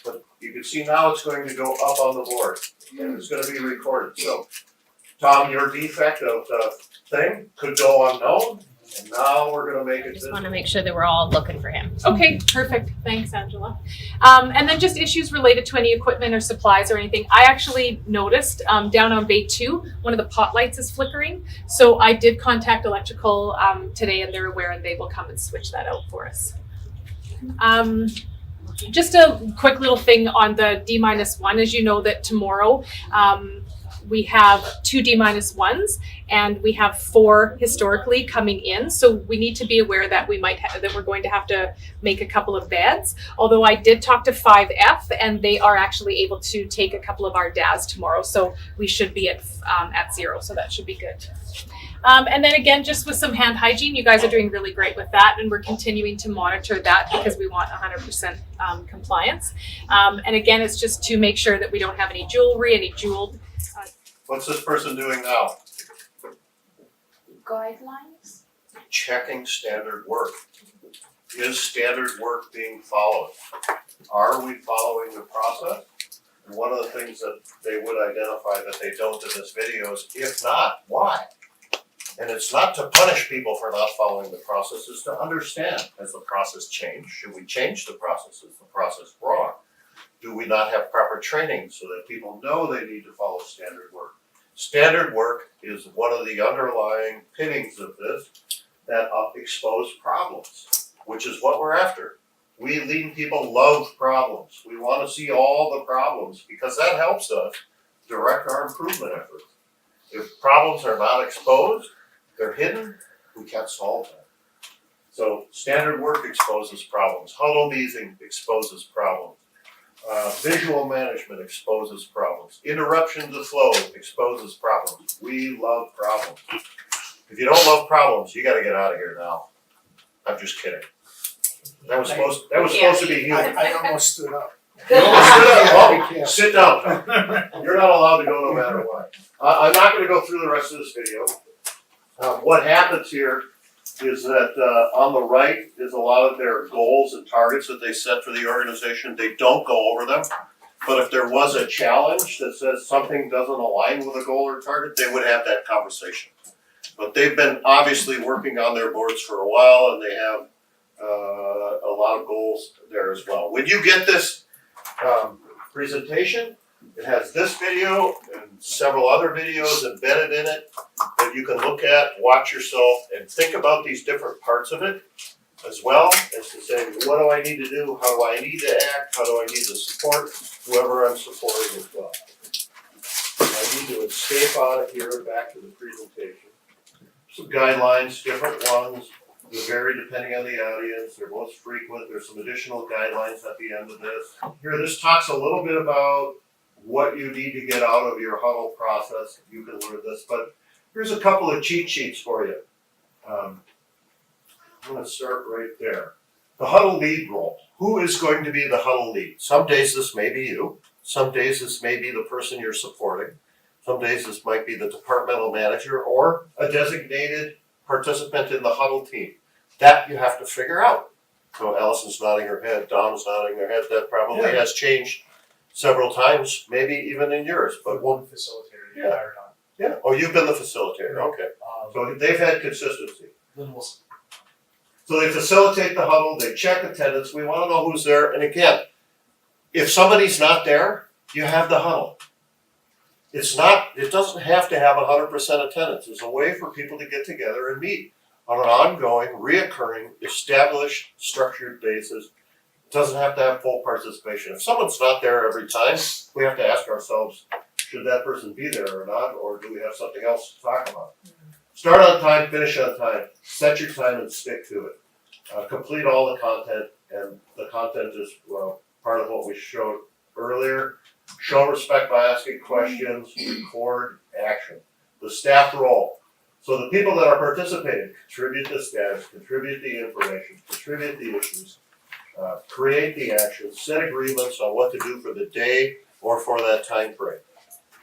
but you can see now it's going to go up on the board, and it's gonna be recorded. So, Tom, your defect of the thing could go unknown, and now we're gonna make I it just visible. want to make sure that we're all looking for him. Okay, perfect. Thanks, Angela. And then just issues related to any equipment or supplies or anything. I actually noticed down on bay 2, one of the pot lights is flickering. So I did contact electrical today, and they're aware, and they will come and switch that out for us. Just a quick little thing on the D-1. As you know that tomorrow we have 2 D-1s, and we have 4 historically coming in. So we need to be aware that that we're going to have to make a couple of beds. Although I did talk to 5F, and they are actually able to take a couple of our DAS tomorrow. So we should be at 0. So that should be good. And then again, just with some hand hygiene, you guys are doing really great with that, and we're continuing to monitor that because we want 100% compliance. And again, it's just to make sure that we don't have any jewelry, any jeweled. What's this person doing now? Guidelines? Checking standard work. Is standard work being followed? Are we following the process? And one of the things that they would identify that they don't in this video is, if not, why? And it's not to punish people for not following the process, it's to understand, has the process changed? Should we change the process? Is the process wrong? Do we not have proper training so that people know they need to follow standard work? Standard work is one of the underlying pinnings of this that expose problems, which is what we're after. We lean people love problems. We want to see all the problems because that helps us direct our improvement efforts. If problems are not exposed, they're hidden, we can't solve them. So standard work exposes problems. Huddle meeting exposes problems. Visual management exposes problems. Interruptions of flow exposes problems. We love problems. If you don't love problems, you gotta get out of here now. I'm just kidding. That was supposed to be humor. I almost stood up. You almost stood up. Oh, sit down. You're not allowed to go no matter what. I'm not gonna go through the rest of this video. What happens here is that on the right is a lot of their goals and targets that they set for the organization. They don't go over them, but if there was a challenge that says something doesn't align with a goal or target, they would have that conversation. But they've been obviously working on their boards for a while, and they have a lot of goals there as well. When you get this presentation, it has this video and several other videos embedded in it that you can look at, watch yourself, and think about these different parts of it, as well as to say, what do I need to do? How do I need to act? How do I need to support whoever I'm supporting as well? I need to escape out of here back to the presentation. Some guidelines, different ones, they vary depending on the audience, they're most frequent, there's some additional guidelines at the end of this. Here, this talks a little bit about what you need to get out of your huddle process. You can learn this, but here's a couple of cheat sheets for you. I'm gonna start right there. The huddle lead role. Who is going to be the huddle lead? Some days this may be you. Some days this may be the person you're supporting. Some days this might be the departmental manager or a designated participant in the huddle team. That you have to figure out. So Allison's nodding her head, Dom's nodding their head. That probably has changed several times, maybe even in yours, but One facilitator the entire time. yeah. Oh, you've been the facilitator, okay. So they've had consistency. Then we'll see. So they facilitate the huddle, they check attendance, we wanna know who's there, and again, if somebody's not there, you have the huddle. It doesn't have to have 100% attendance, it's a way for people to get together and meet on an ongoing, reoccurring, established, structured basis. It doesn't have to have full participation. If someone's not there every time, we have to ask ourselves, should that person be there or not, or do we have something else to talk about? Start on time, finish on time, set your time and stick to it. Complete all the content, and the content is part of what we showed earlier. Show respect by asking questions, record action. The staff role. So the people that are participating contribute the status, contribute the information, contribute the issues, create the actions, set agreements on what to do for the day or for that time frame.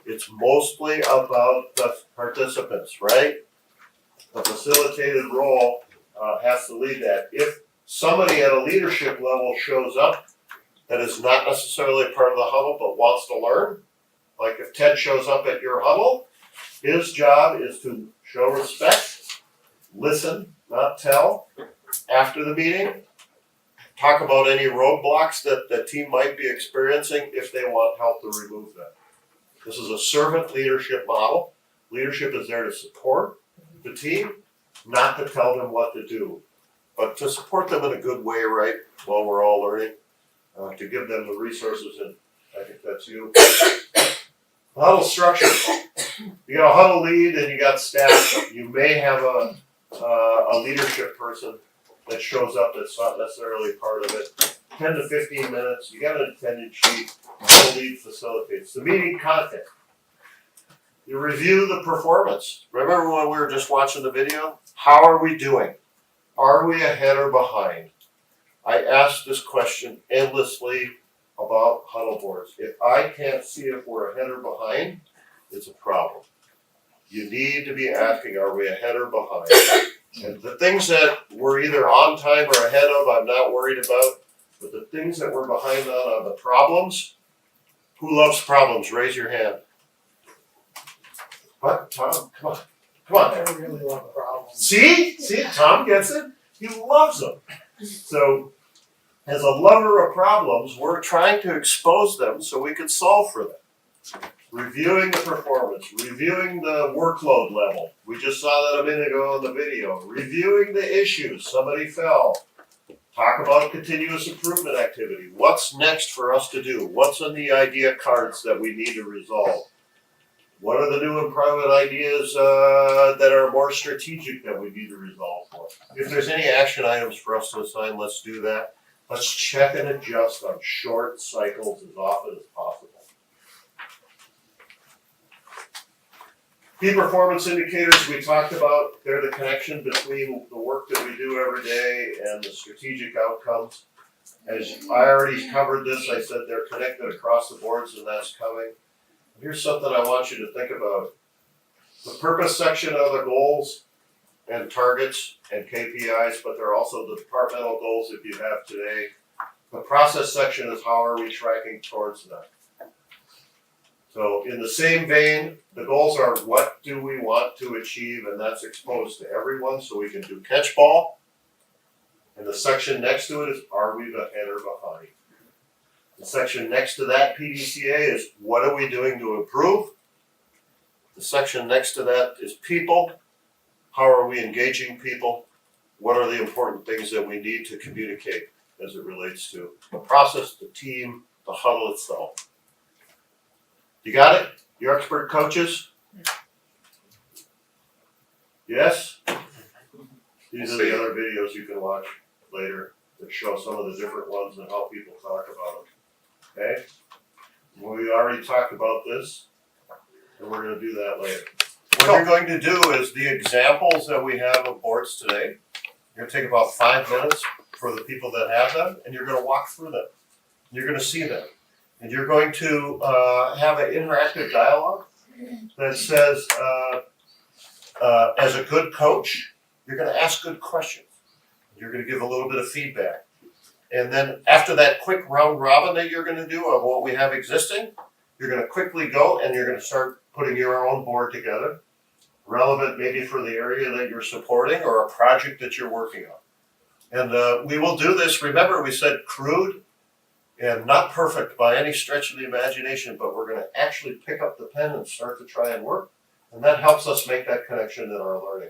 It's mostly about the participants, right? The facilitated role has to lead that. If somebody at a leadership level shows up that is not necessarily part of the huddle but wants to learn, like if Ted shows up at your huddle, his job is to show respect, listen, not tell, after the meeting, talk about any roadblocks that the team might be experiencing if they want help to remove them. This is a servant leadership model. Leadership is there to support the team, not to tell them what to do, but to support them in a good way, right, while we're all learning, to give them the resources, and I think that's you. Huddle structure. You got a huddle lead and you got staff. You may have a leadership person that shows up that's not necessarily part of it. 10 to 15 minutes. You got an attendance sheet. Huddle lead facilitates the meeting content. You review the performance. Remember when we were just watching the video? How are we doing? Are we ahead or behind? I asked this question endlessly about huddle boards. If I can't see if we're ahead or behind, it's a problem. You need to be asking, are we ahead or behind? And the things that we're either on time or ahead of, I'm not worried about. But the things that we're behind on the problems, who loves problems? Raise your hand. What? Tom, come on. Come on. I really love problems. See, Tom gets it. He loves them. So, as a lover of problems, we're trying to expose them so we can solve for them. Reviewing the performance, reviewing the workload level. We just saw that a minute ago in the video. Reviewing the issues. Somebody fell. Talk about continuous improvement activity. What's next for us to do? What's on the idea cards that we need to resolve? What are the new and private ideas that are more strategic that we need to resolve for? If there's any action items for us to assign, let's do that. Let's check and adjust on short cycles as often as possible. Key performance indicators we talked about, they're the connection between the work that we do every day and the strategic outcomes. As I already covered this, I said they're connected across the boards and that's coming. Here's something I want you to think about. The purpose section are the goals and targets and KPIs, but they're also the departmental goals that you have today. The process section is how are we tracking towards them. So in the same vein, the goals are what do we want to achieve, and that's exposed to everyone so we can do catch ball. And the section next to it is are we ahead or behind? The section next to that PDCA is what are we doing to improve? The section next to that is people. How are we engaging people? What are the important things that we need to communicate as it relates to the process, the team, the huddle itself? You got it? Your expert coaches? Yes? These are the other videos you can watch later that show some of the different ones and how people talk about them. Okay? We already talked about this, and we're going to do that later. What you're going to do is the examples that we have of boards today, you're going to take about 5 minutes for the people that have them, and you're going to walk through them. You're going to see them. And you're going to have an interactive dialogue that says, as a good coach, you're going to ask good questions. You're going to give a little bit of feedback. And then after that quick round robin that you're going to do of what we have existing, you're going to quickly go and you're going to start putting your own board together, relevant maybe for the area that you're supporting or a project that you're working on. And we will do this. Remember, we said crude and not perfect by any stretch of the imagination, but we're going to actually pick up the pen and start to try and work. And that helps us make that connection in our learning.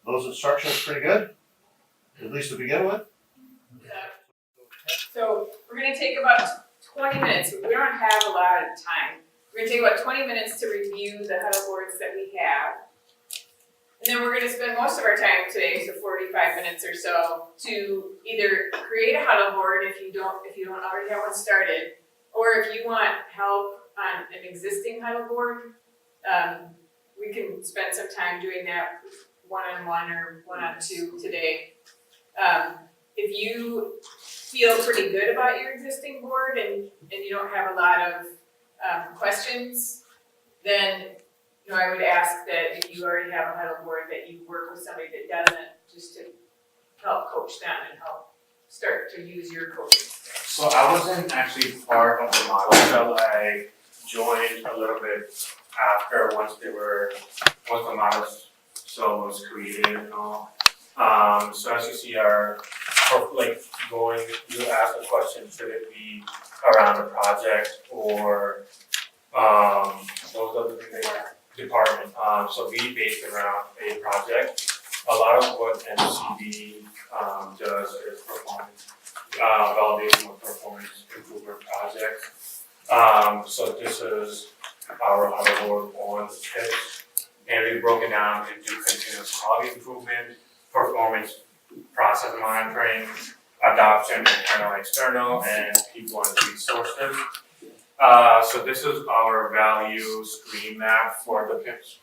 Those instructions pretty good, at least to begin with. So we're going to take about 20 minutes. We don't have a lot of time. We're going to take about 20 minutes to review the huddle boards that we have. And then we're going to spend most of our time today, so 45 minutes or so, to either create a huddle board if you don't already have one started, or if you want help on an existing huddle board, we can spend some time doing that one-on-one or one-on-two today. If you feel pretty good about your existing board and you don't have a lot of questions, then I would ask that if you already have a huddle board, that you work with somebody that doesn't, just to help coach them and help start to use your coaching. So I wasn't actually part of the model until I joined a little bit after once the model was created and all. So as you see, you asked the question, should it be around the project or those other things department. So we based around a project. A lot of what MCB does is performance validation of performance improvement projects. So this is our Huddle Board on pitch, and we've broken down into continuous quality improvement, performance process monitoring, adoption, internal, external, and people and resources. So this is our value screen map for the pitch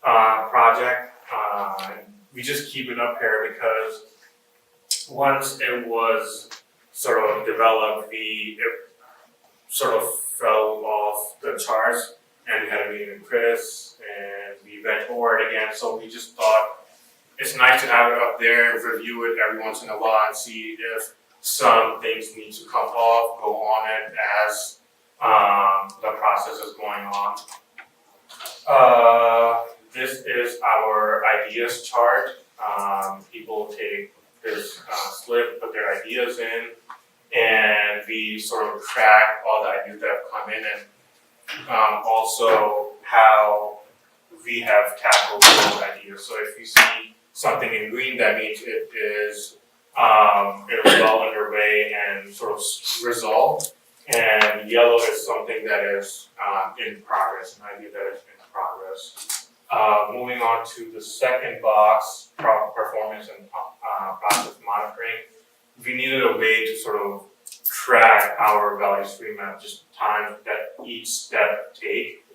project. We just keep it up here because once it was sort of developed, it sort of fell off the charts, and we had a meeting with Chris, and we went over it again. So we just thought it's nice to have it up there, review it every once in a while, and see if some things need to come off, go on it as the process is going on. This is our ideas chart. People take this slip, put their ideas in, and we sort of track all the ideas that have come in, and also how we have tackled those ideas. So if you see something in green, that means it is well underway and sort of resolved. And yellow is something that is in progress, an idea that is in progress. Moving on to the second box, performance and process monitoring. We needed a way to sort of track our value stream map, just time that each step take,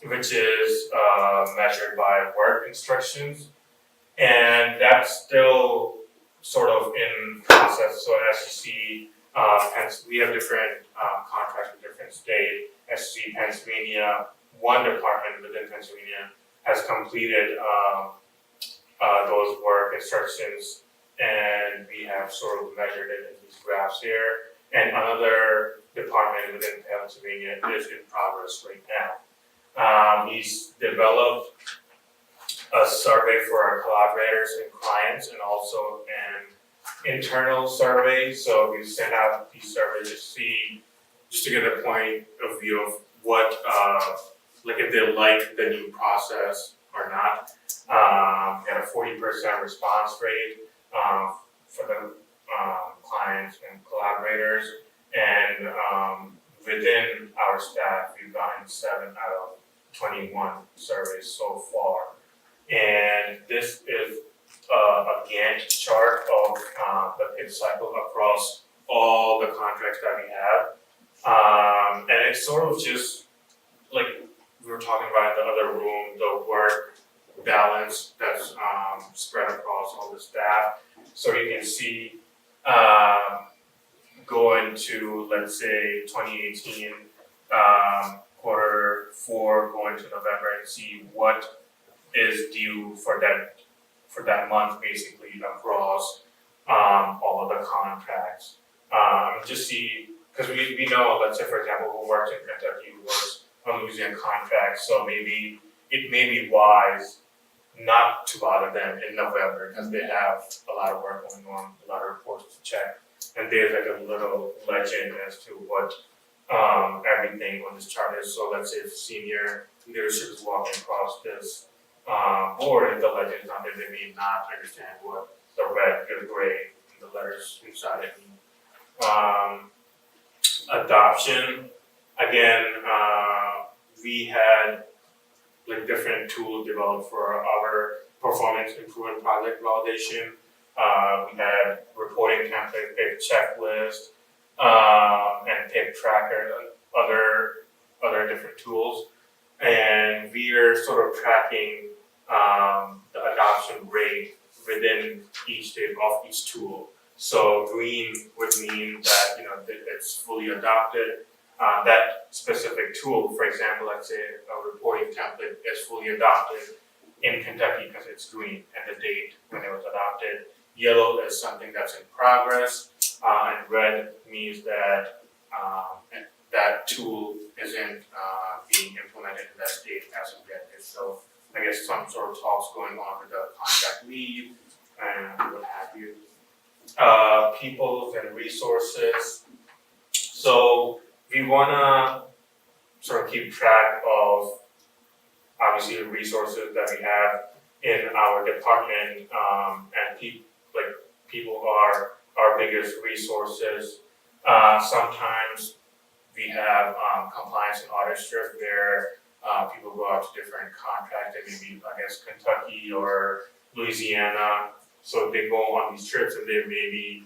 which is measured by work instructions. And that's still sort of in process. So as you see, we have different contracts with different states. As you see, Pennsylvania, one department within Pennsylvania has completed those work instructions, and we have sort of measured it in these graphs here. And another department within Pennsylvania is in progress right now. He's developed a survey for our collaborators and clients, and also an internal survey. So we sent out these surveys just to get a point of view of what, like if they like the new process or not. We had a 40% response rate for the clients and collaborators, and within our staff, we've gotten 7 out of 21 surveys so far. And this is a Gantt chart of the pitch cycle across all the contracts that we have. And it's sort of just like we were talking about in the other room, the work balance that's spread across all the staff. So you can see going to, let's say, 2018, Q4 going to November, and see what is due for that month, basically across all of the contracts. Just see, because we know, let's say for example, who works in Kentucky, who works on Louisiana contracts, so maybe it may be wise not to bother them in November because they have a lot of work going on, a lot of reports to check, and there's like a little legend as to what everything on this chart is. So let's say if senior leadership is walking across this board and the legend is on there, they may not understand what the red or the gray and the letters inside it mean. Adoption, again, we had like different tools developed for our performance improvement project validation. We had reporting template, PIP checklist, and PIP tracker, and other different tools. And we we're sort of tracking the adoption rate within each state of each tool. So green would mean that that it's fully adopted. That specific tool, for example, let's say a reporting template is fully adopted in Kentucky because it's green and the date when it was adopted. Yellow is something that's in progress, and red means that that tool isn't being implemented in that state as of yet. So I guess some sort of talks going on with the contract lead and what have you. People and resources. So we wanna sort of keep track of obviously the resources that we have in our department, and people are our biggest resources. Sometimes we have compliance and audit trip where people go out to different contracts, maybe I guess Kentucky or Louisiana. So they go on these trips and they may be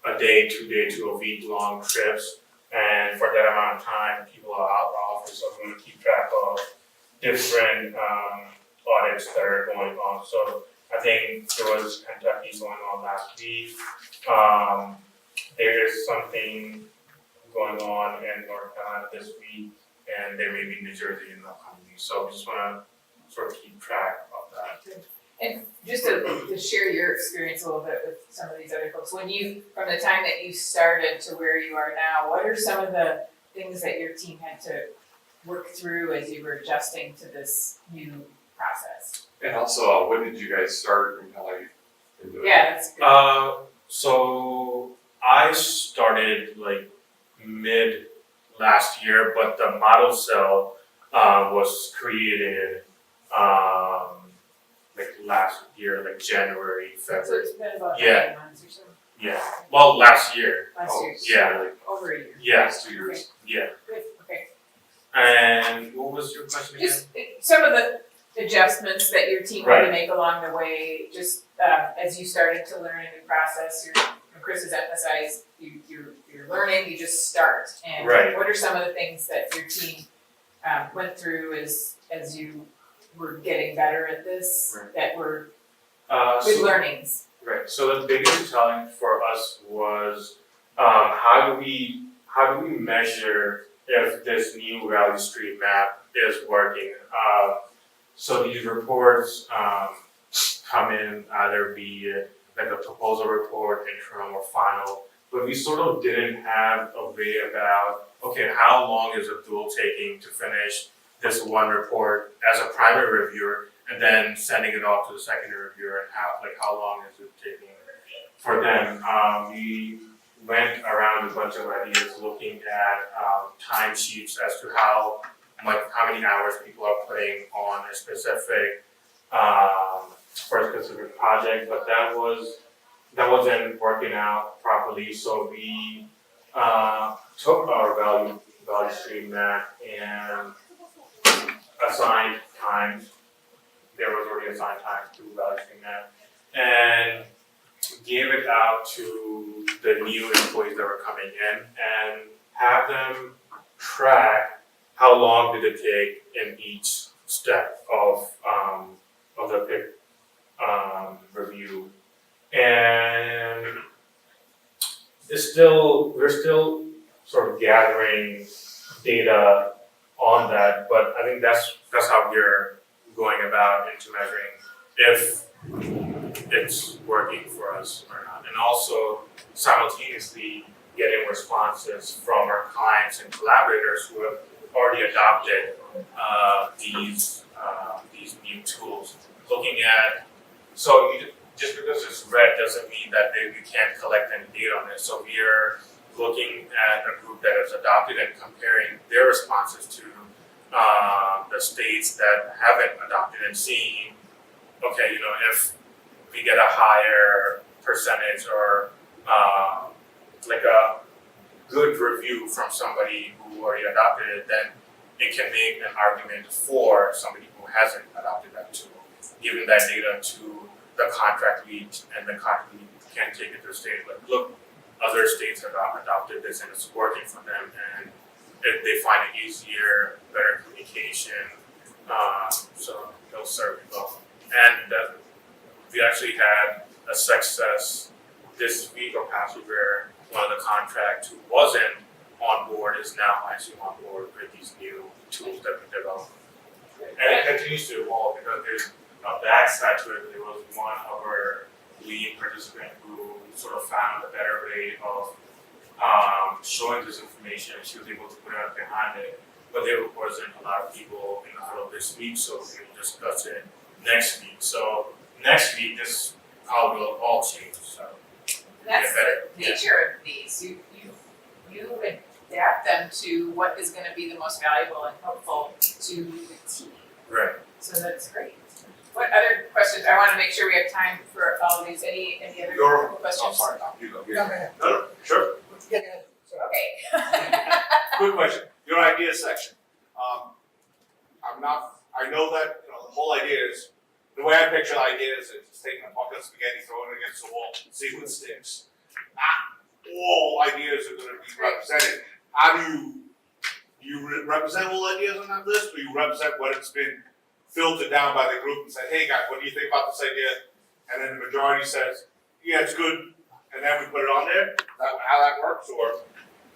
a day, 2 day to a week long trips. And for that amount of time, people are out of the office, so we want to keep track of different audits that are going on. So I think there was Kentucky going on last week. There is something going on in North Carolina this week, and there may be New Jersey in the upcoming week. So we just want to sort of keep track of that. And just to share your experience a little bit with some of these other folks, from the time that you started to where you are now, what are some of the things that your team had to work through as you were adjusting to this new process? And also, when did you guys start and how you into it? Yeah, that's good. So I started like mid last year, but the model cell was created like last year, like January, So February. it's been about Yeah. 9 months or so. Yeah. Well, last year. Last year. Yeah. Like over a year. Yeah. Last 2 years. Yeah. Good, okay. And what was your question again? Just some of the adjustments that your team had to Right. make along the way, just as you started to learn a new process. Chris has emphasized you're learning, you just start. And Right. what are some of the things that your team went through as you were getting better at this, Right. that were good learnings? Right. So the biggest challenge for us was how do we measure if this new value stream map is working? So these reports come in either be like a proposal report, interim or final, but we sort of didn't have a way about, okay, how long is a dual taking to finish this one report as a primary reviewer and then sending it off to the secondary reviewer, and how long is it taking for them? We went around a bunch of ideas looking at timesheets as to how many hours people are putting on a specific for a specific project, but that wasn't working out properly. So we took our value stream map and assigned times. There was already assigned times to value stream map, and gave it out to the new employees that were coming in and have them track how long did it take in each step of the PIC review. And we're still sort of gathering data on that, but I think that's how we're going about into measuring if it's working for us or not. And also simultaneously getting responses from our clients and collaborators who have already adopted these new tools. Looking at, just because it's red doesn't mean that we can't collect any data on it. So we are looking at a group that has adopted and comparing their responses to the states that haven't adopted and seeing, okay, if we get a higher percentage or like a good review from somebody who already adopted it, then it can make an argument for somebody who hasn't adopted that tool, giving that data to the contract lead, and the contract lead can take it to the state, like, look, other states have adopted this and it's working for them, and if they find it easier, better communication, So he'll serve you well. And we actually had a success this week or past week where one of the contracts who wasn't on board is now actually on board with these new tools that we developed. And it continues to evolve because there's a backside to it. There was one of our lead participant who sort of found a better way of showing this information. She was able to put it behind it, but there wasn't a lot of people in the huddle this week, so we will discuss it next week. So next week, this probably will all change. So That's better. the nature of these. You adapt them to what is gonna be the most valuable and helpful to the team. Right. So that's great. What other questions? I wanna make sure we have time for all of these. Any other questions? sorry, you go. No, sure. Okay. Quick question, your idea section. I know that, the whole idea is, the way I picture the idea is it's taking a bucket of spaghetti, throwing it against the wall, see what sticks. Not all ideas are gonna be represented. How do you represent all ideas on that list, or you represent what it's been filtered down by the group and say, hey guys, what do you think about this idea? And then the majority says, yeah, it's good, and then we put it on there? Is that how that works, or?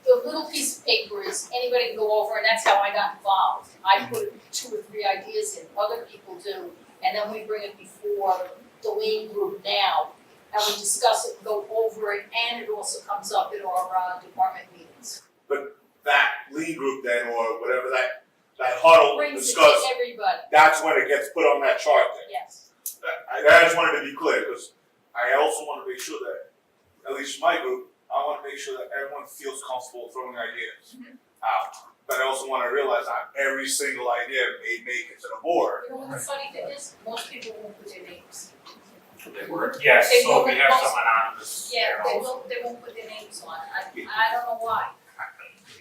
The little piece of paper is anybody can go over, and that's how I got involved. I put 2 or 3 ideas in, other people do, and then we bring it before the lean group now, and we discuss it, go over it, and it also comes up in our department meetings. But that lead group then, or whatever that huddle Brings it discuss, to everybody, that's when it gets put on that chart then. yes. I just wanted to be clear, because I also want to make sure that, at least my group, I want to make sure that everyone feels comfortable throwing ideas out. But I also want to realize not every single idea may make it to the board. You know what the funny thing is? Most people won't put their names. They were. Yes. They So will we have most- some anonymous. Yeah, they won't put their names on it. I don't know why.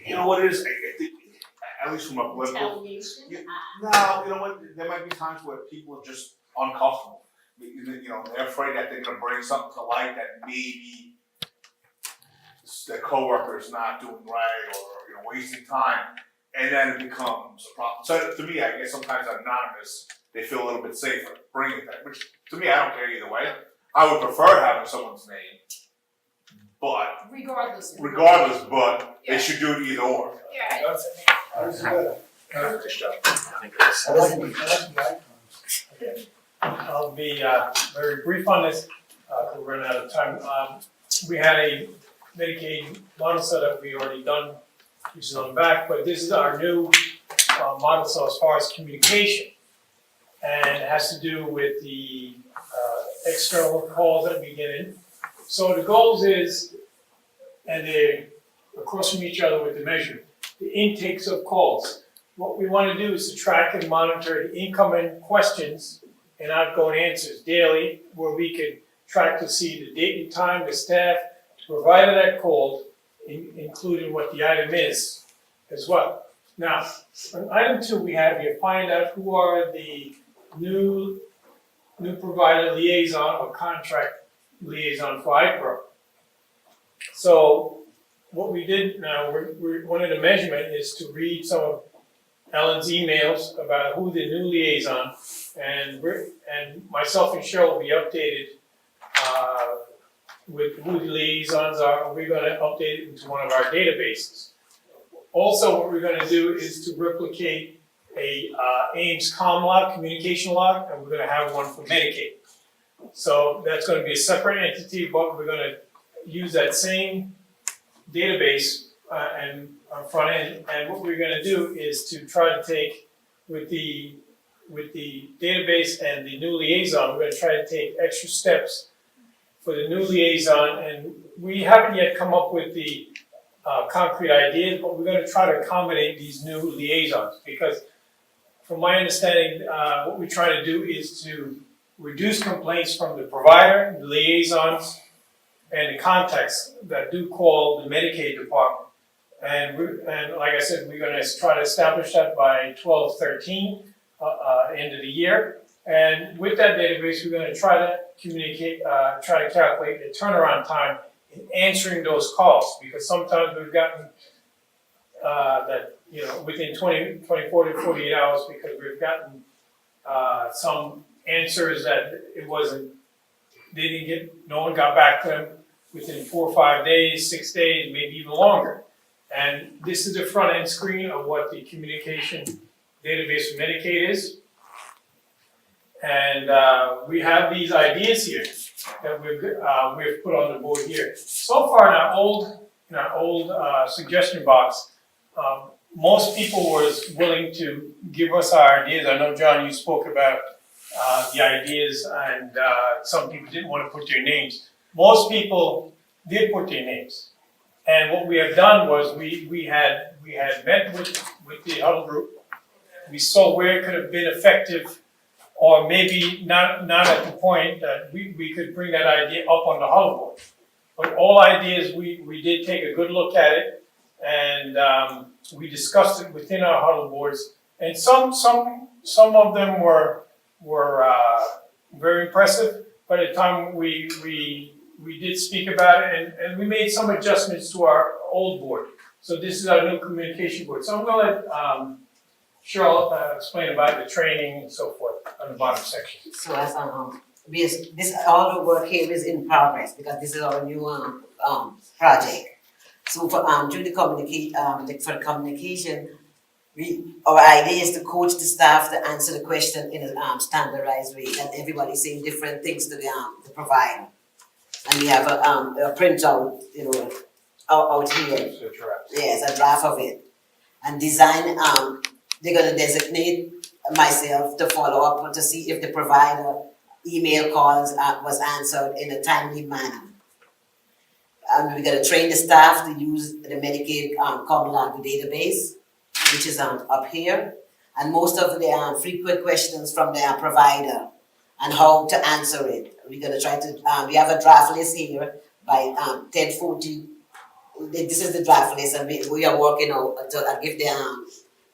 You know what it is? I think, at least from a political. Retaliation? No, you know what? There might be times where people are just uncomfortable. They're afraid that they're going to bring something to light that maybe their coworker is not doing right, or wasting time, and then it becomes a problem. So to me, I guess sometimes anonymous, they feel a little bit safer bringing that. Which to me, I don't care either way. I would prefer having someone's name, but Regardless. but they should do it either or. Yeah. Nice job. I'll be very brief on this, we're running out of time. We had a Medicaid model setup we already done, which is on the back, but this is our new model cell as far as communication. And it has to do with the external calls that we get in. So the goals is, and they're across from each other with the measurement, the intakes of calls. What we want to do is to track and monitor the incoming questions and outgoing answers daily, where we can track to see the date and time, the staff, provided that called, including what the item is as well. Now, on item 2, we have here, find out who are the new provider liaison or contract liaison for iPro. So what we did now, one of the measurement is to read some of Ellen's emails about who the new liaison, and myself and Cheryl will be updated with who the liaisons are, and we're gonna update it into one of our databases. Also, what we're gonna do is to replicate a Ames comm log, communication log, and we're gonna have one for Medicaid. So that's gonna be a separate entity, but we're gonna use that same database and on front end. And what we're gonna do is to try to take with the database and the new liaison, we're gonna try to take extra steps for the new liaison, and we haven't yet come up with the concrete ideas, but we're gonna try to accommodate these new liaisons, because from my understanding, what we try to do is to reduce complaints from the provider, the liaisons, and the contacts that do call the Medicaid department. And like I said, we're gonna try to establish that by 12/13, end of the year. And with that database, we're gonna try to communicate, try to calculate the turnaround time in answering those calls, because sometimes we've gotten that within 24 to 48 hours, because we've gotten some answers that no one got back to them within 4 or 5 days, 6 days, maybe even longer. And this is the front end screen of what the communication database for Medicaid is. And we have these ideas here that we've put on the board here. So far in our old suggestion box, most people was willing to give us our ideas. I know, John, you spoke about the ideas, and some people didn't want to put their names. Most people did put their names. And what we have done was we had met with the Huddle group. We saw where it could have been effective, or maybe not at the point that we could bring that idea up on the Huddle board. But all ideas, we did take a good look at it, and we discussed it within our Huddle boards. And some of them were very impressive. By the time we did speak about it, and we made some adjustments to our old board. So this is our new communication board. So I'm going to let Cheryl explain about the training and so forth on the bottom section. So as this all the work here is in progress because this is our new project. So for during the communication, our idea is to coach the staff to answer the question in a standardized way, and everybody saying different things to the provider. And we have a printout, out here. Yes, a draft of it. And design, they're gonna designate myself to follow up to see if the provider email calls was answered in a timely manner. And we're gonna train the staff to use the Medicaid common law database, which is up here. And most of the frequent questions from their provider and how to answer it. We're gonna try to, we have a draft list here by 1040. This is the draft list, and we are working out to give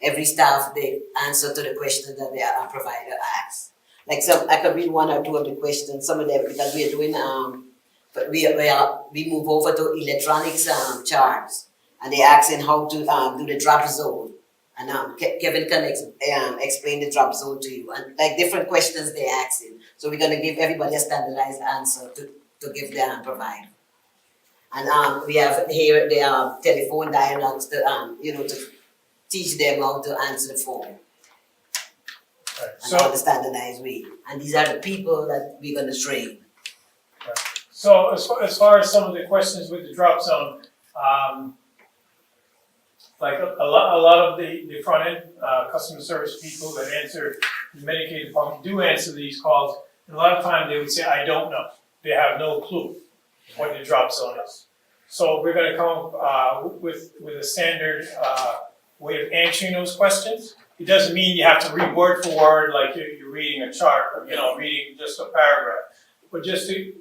every staff the answer to the question that their provider asks. Like I could read one or two of the questions, some of them, because we are doing, but we move over to electronics charts, and they're asking how to do the drop zone. And Kevin can explain the drop zone to you, and like different questions they're asking. So we're gonna give everybody a standardized answer to give their provider. And we have here the telephone dialogues to to teach them how to answer the phone. Right. And how the standardized way. And these are the people that we're gonna train. Right. So as far as some of the questions with the drop zone, like a lot of the front end customer service people that answer the Medicaid department do answer these calls. And a lot of times they would say, I don't know. They have no clue what the drop zone is. So we're going to come up with a standard way of answering those questions. It doesn't mean you have to read word for word like you're reading a chart or reading just a paragraph, but just a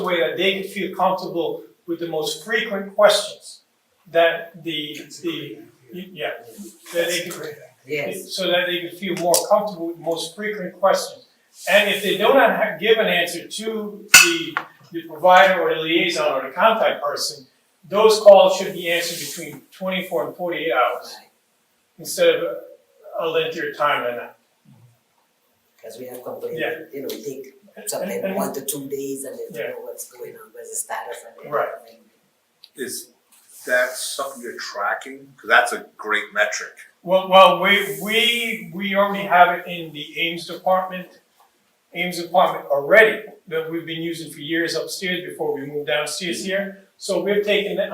way that they can feel comfortable with the most frequent questions that so that they can feel more comfortable with the most frequent questions. And if they don't give an answer to the provider or the liaison or the contact person, those calls should be answered between 24 and 48 hours instead of a lengthier time than that. Because we have complaints, it take something 1 to 2 days and they don't know what's going on, where's the status of it. Right. Is that something you're tracking? Because that's a great metric. Well, we already have it in the Ames department already that we've been using for years upstairs before we moved downstairs here. So we've taken that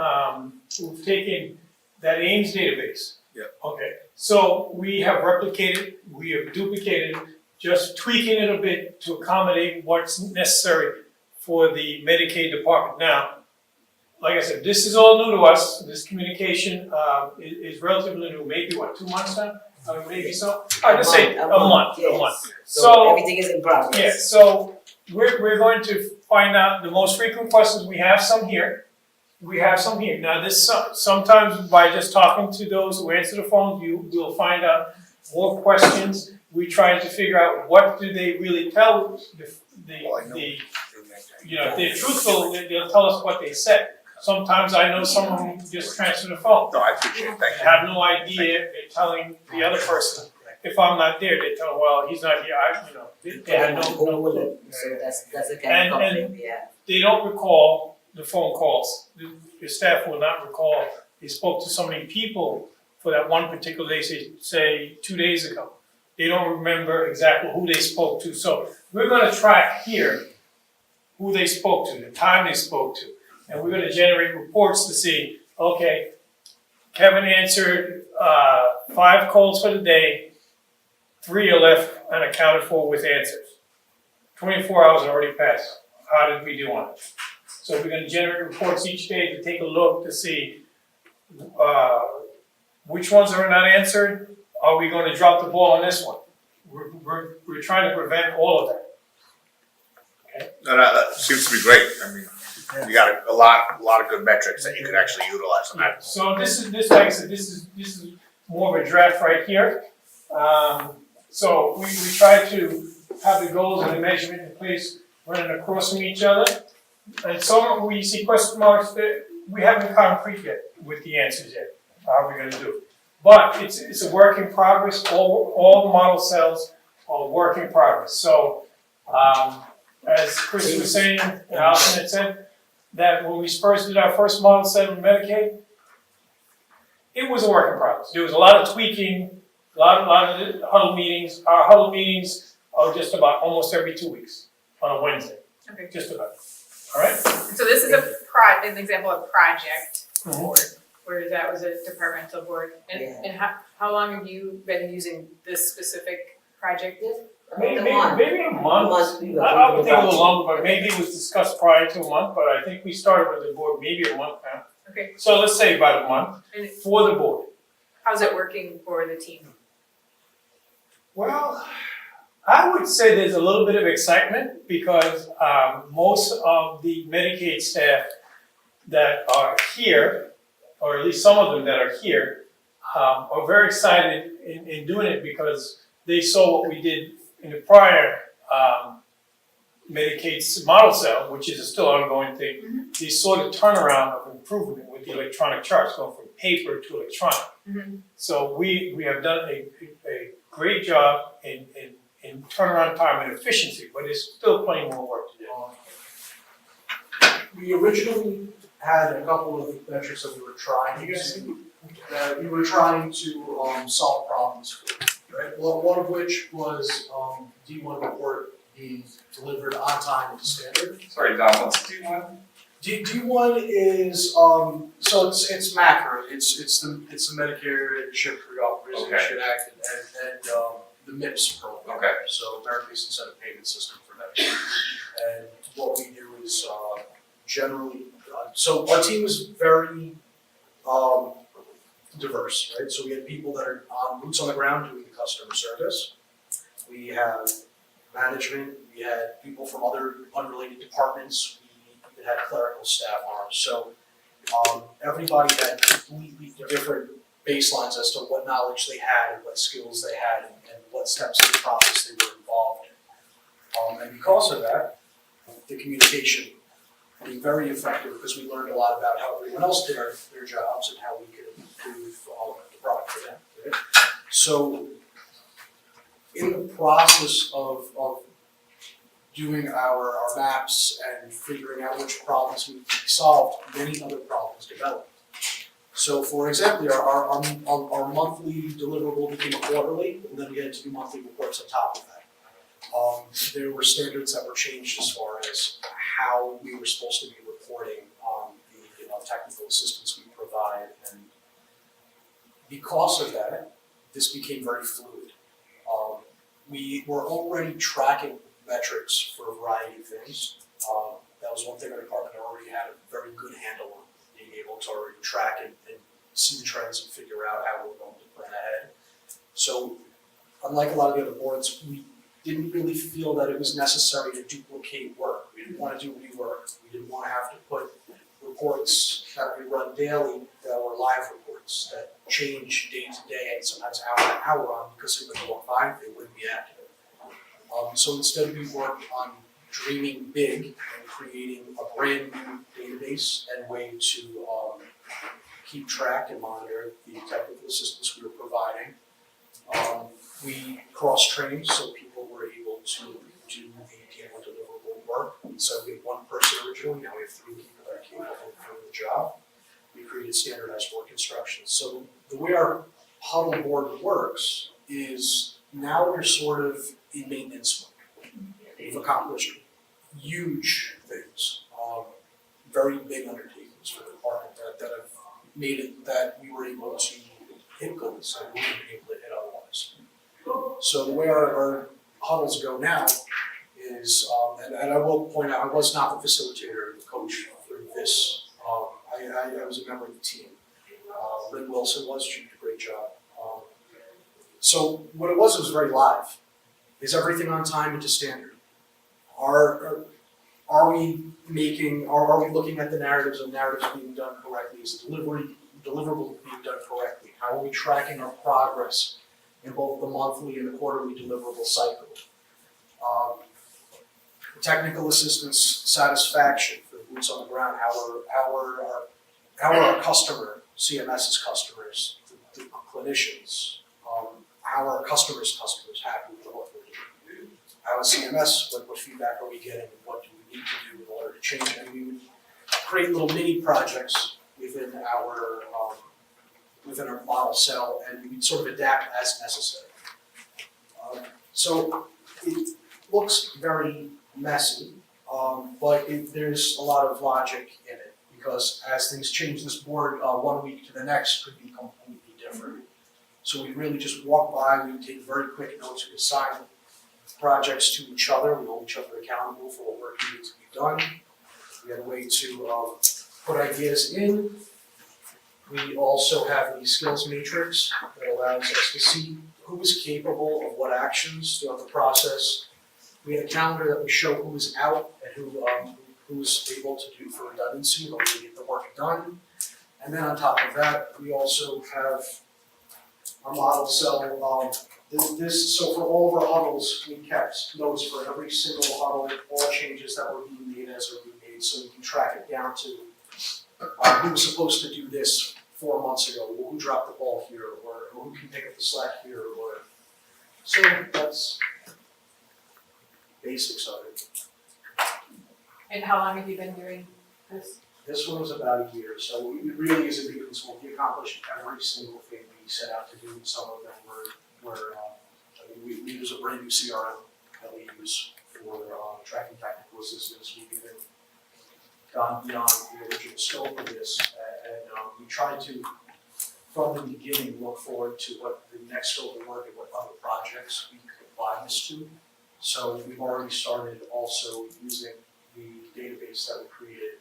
Ames database. Yeah. Okay. So we have replicated, we have duplicated, just tweaking it a bit to accommodate what's necessary for the Medicaid department. Now, like I said, this is all new to us. This communication is relatively new. Maybe 2 months now? Maybe so. I would say a month. So everything is in progress. Yeah. So we're going to find out the most frequent questions. We have some here. Now this sometimes by just talking to those who answer the phone, you will find out more questions. We try to figure out what do they really tell if they're truthful, they'll tell us what they said. sometimes I know someone who just transfer the phone. No, I appreciate it, thank I have no idea, they're telling the other person, if I'm not there, they tell, well, he's not here, they had no clue. So that's a kind of And- complaint, yeah. They don't recall the phone calls. The staff will not recall. They spoke to so many people for that one particular day, say 2 days ago. They don't remember exactly who they spoke to. So we're gonna track here who they spoke to, the time they spoke to. And we're gonna generate reports to see, okay, Kevin answered 5 calls for the day, 3 are left unaccounted for with answers. 24 hours already passed. How did we do on it? So we're gonna generate reports each day to take a look to see which ones are not answered. Are we gonna drop the ball on this one? We're trying to prevent all of that. No, that seems to be great. I mean, you got a lot of good metrics that you could actually utilize on that. So this, like I said, this is more of a draft right here. So we try to have the goals and the measurement in place running across from each other. And some we see question marks that we haven't concrete yet with the answers yet. How are we gonna do it? But it's a work in progress. All model cells are a work in progress. So as Chris was saying, and Allison had said, that when we first did our first model cell in Medicaid, it was a work in progress. There was a lot of tweaking, a lot of huddle meetings. Our huddle meetings are just about almost every 2 weeks on a Wednesday. Okay. Just about. All right? So this is an example of project board, where that was a departmental board. And how long have you been using this specific project? Maybe a month. I would think a little longer, but maybe it was discussed prior to a month, but I think we started with the board maybe a month now. Okay. So let's say about a month And for the board. how's it working for the team? Well, I would say there's a little bit of excitement because most of the Medicaid staff that are here, or at least some of them that are here, are very excited in doing it because they saw what we did in the prior Medicaid model cell, which is a still ongoing thing. They saw the turnaround of improvement with the electronic charts going from paper to electronic. So we have done a great job in turnaround time and efficiency, but there's still plenty more work to do. We originally had a couple of metrics that we were trying to solve problems for, right? Well, one of which was D1 report being delivered on time and to standard. Sorry, Don, what's D1? D1 is so it's MACRA. It's the Medicare Chip Reauthorization Act and the MIPS program. Okay. So Merit-based Incentive Payment System for Medicare. And what we do is generally so our team is very diverse, right? So we had people that are boots on the ground doing the customer service. We have management. We had people from other unrelated departments. We even had clerical staff on. So everybody had completely different baselines as to what knowledge they had and what skills they had and what steps in the process they were involved in. And because of that, the communication being very effective because we learned a lot about how everyone else did their jobs and how we could improve the product for them. Right? So in the process of doing our maps and figuring out which problems need to be solved, many other problems developed. So for example, our monthly deliverable became a quarterly, and then we had to do monthly reports on top of that. There were standards that were changed as far as how we were supposed to be reporting on the technical assistance we provide, and because of that, this became very fluid. We were already tracking metrics for a variety of things. That was one thing our department already had a very good handle on, being able to already track and see the trends and figure out how we're going to plan ahead. So unlike a lot of the other boards, we didn't really feel that it was necessary to duplicate work. We didn't want to do rework. We didn't want to have to put reports that we run daily that were live reports that change day to day and sometimes hour to hour on because they wouldn't go on fine, they wouldn't be accurate. So instead we worked on dreaming big and creating a brand new database and way to keep track and monitor the technical assistance we were providing. We cross-trained so people were able to do the demo deliverable work. So we had one person originally, now we have 3 people that are capable of doing the job. We created standardized work instructions. So the way our Huddle board works is now we're sort of in maintenance mode. We've accomplished huge things, very big undertakings for the department that have made it that we were able to hit goals that we wouldn't be able to hit otherwise. So the way our huddles go now is, and I will point out, I was not the facilitator, the coach through this. I was a member of the team. Lynn Wilson was, she did a great job. So what it was very live. Is everything on time and to standard? Are we looking at the narratives and narratives being done correctly? Is the deliverable being done correctly? How are we tracking our progress in both the monthly and the quarterly deliverable cycle? Technical assistance satisfaction for the boots on the ground. How are our customer, CMS's customers, the clinicians, how are our customers' customers happy with what we're doing? How is CMS, what feedback are we getting, what do we need to do in order to change? And we would create little mini projects within our model cell, and we'd sort of adapt as necessary. So it looks very messy, but there's a lot of logic in it, because as things change, this board 1 week to the next could be completely different. So we really just walk by, we take very quick notes, we assign projects to each other, we hold each other accountable for what work needs to be done. We have a way to put ideas in. We also have the skills matrix that allows us to see who is capable of what actions throughout the process. We have a calendar that we show who is out and who's able to do for redundancy in order to get the work done. And then on top of that, we also have our model cell. So for all of our huddles, we kept notes for every single huddle, all changes that were being made as are being made, so we can track it down to who was supposed to do this 4 months ago, who dropped the ball here, or who can pick up the slack here, or so that's basics of it. And how long have you been doing this? This one was about a year, so it really is a big one. We accomplished every single thing we set out to do. Some of them were we use a brand new CRM that we use for tracking technical assistance. We've even gone beyond the original scope of this, and we tried to, from the beginning, look forward to what the next scope of work and what other projects we could apply this to. So we've already started also using the database that we created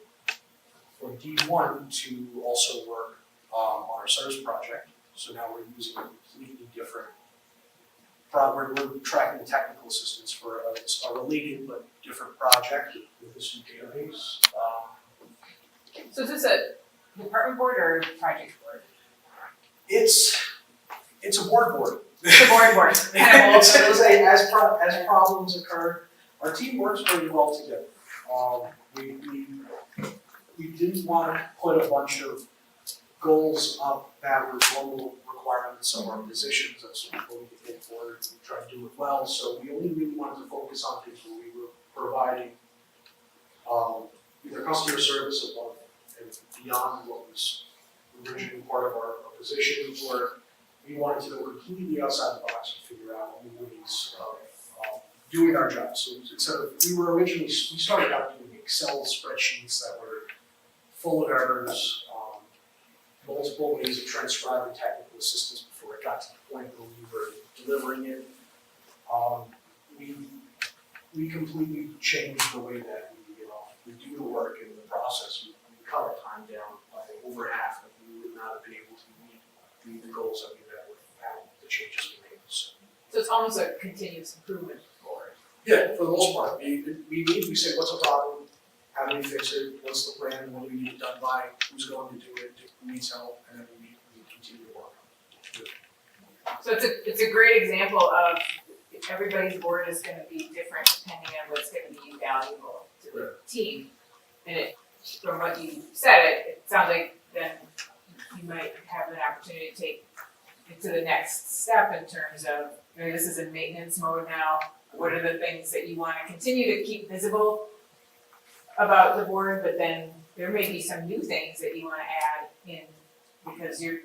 for D1 to also work on our service project. So now we're using a completely different we're tracking the technical assistance for a related but different project with this new database. So is this a department board or a project board? It's a board. It's a board. As problems occur, our team works pretty well together. We didn't want to put a bunch of goals up that were normal requirements of our positions. That's what we could get for it. We tried to do it well. So we only really wanted to focus on things where we were providing either customer service above and beyond what was originally part of our position, or we wanted to go completely outside the box and figure out new ways of doing our job. So instead of, we started out doing Excel spreadsheets that were full of errors, multiple ways of transcribing technical assistance before it got to the point where we were delivering it. We completely changed the way that we do the work and the process. We cut our time down by over half, and we would not have been able to meet the goals that we had without the changes we made. So it's almost a continuous improvement board. Yeah, for the most part. We say, what's the problem? How do we fix it? What's the plan? What do we need it done by? Who's going to do it? Who needs help? And then we continue to work on it. So it's a great example of everybody's board is gonna be different depending on what's gonna be valuable to the team. And it, from what you said, it sounds like then you might have an opportunity to take it to the next step in terms of, this is in maintenance mode now. What are the things that you wanna continue to keep visible about the board, but then there may be some new things that you wanna add in, because your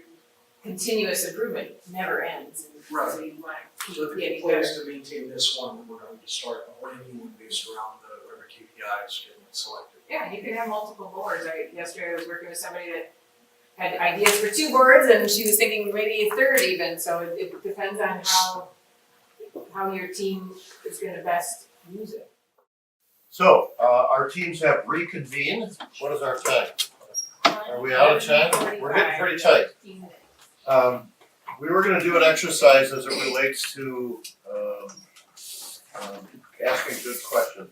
continuous improvement never ends, and so you wanna So keep the getting plan better. is to maintain this one, and we're going to start a whole new one based around the whatever KPIs get selected. Yeah, you could have multiple boards. Yesterday I was working with somebody that had ideas for 2 boards, and she was thinking maybe a third even, so it depends on how your team is gonna best use it. So, our teams have reconvened. What is our time? Are we out of time? We're getting pretty tight. We were gonna do an exercise as it relates to, asking good questions.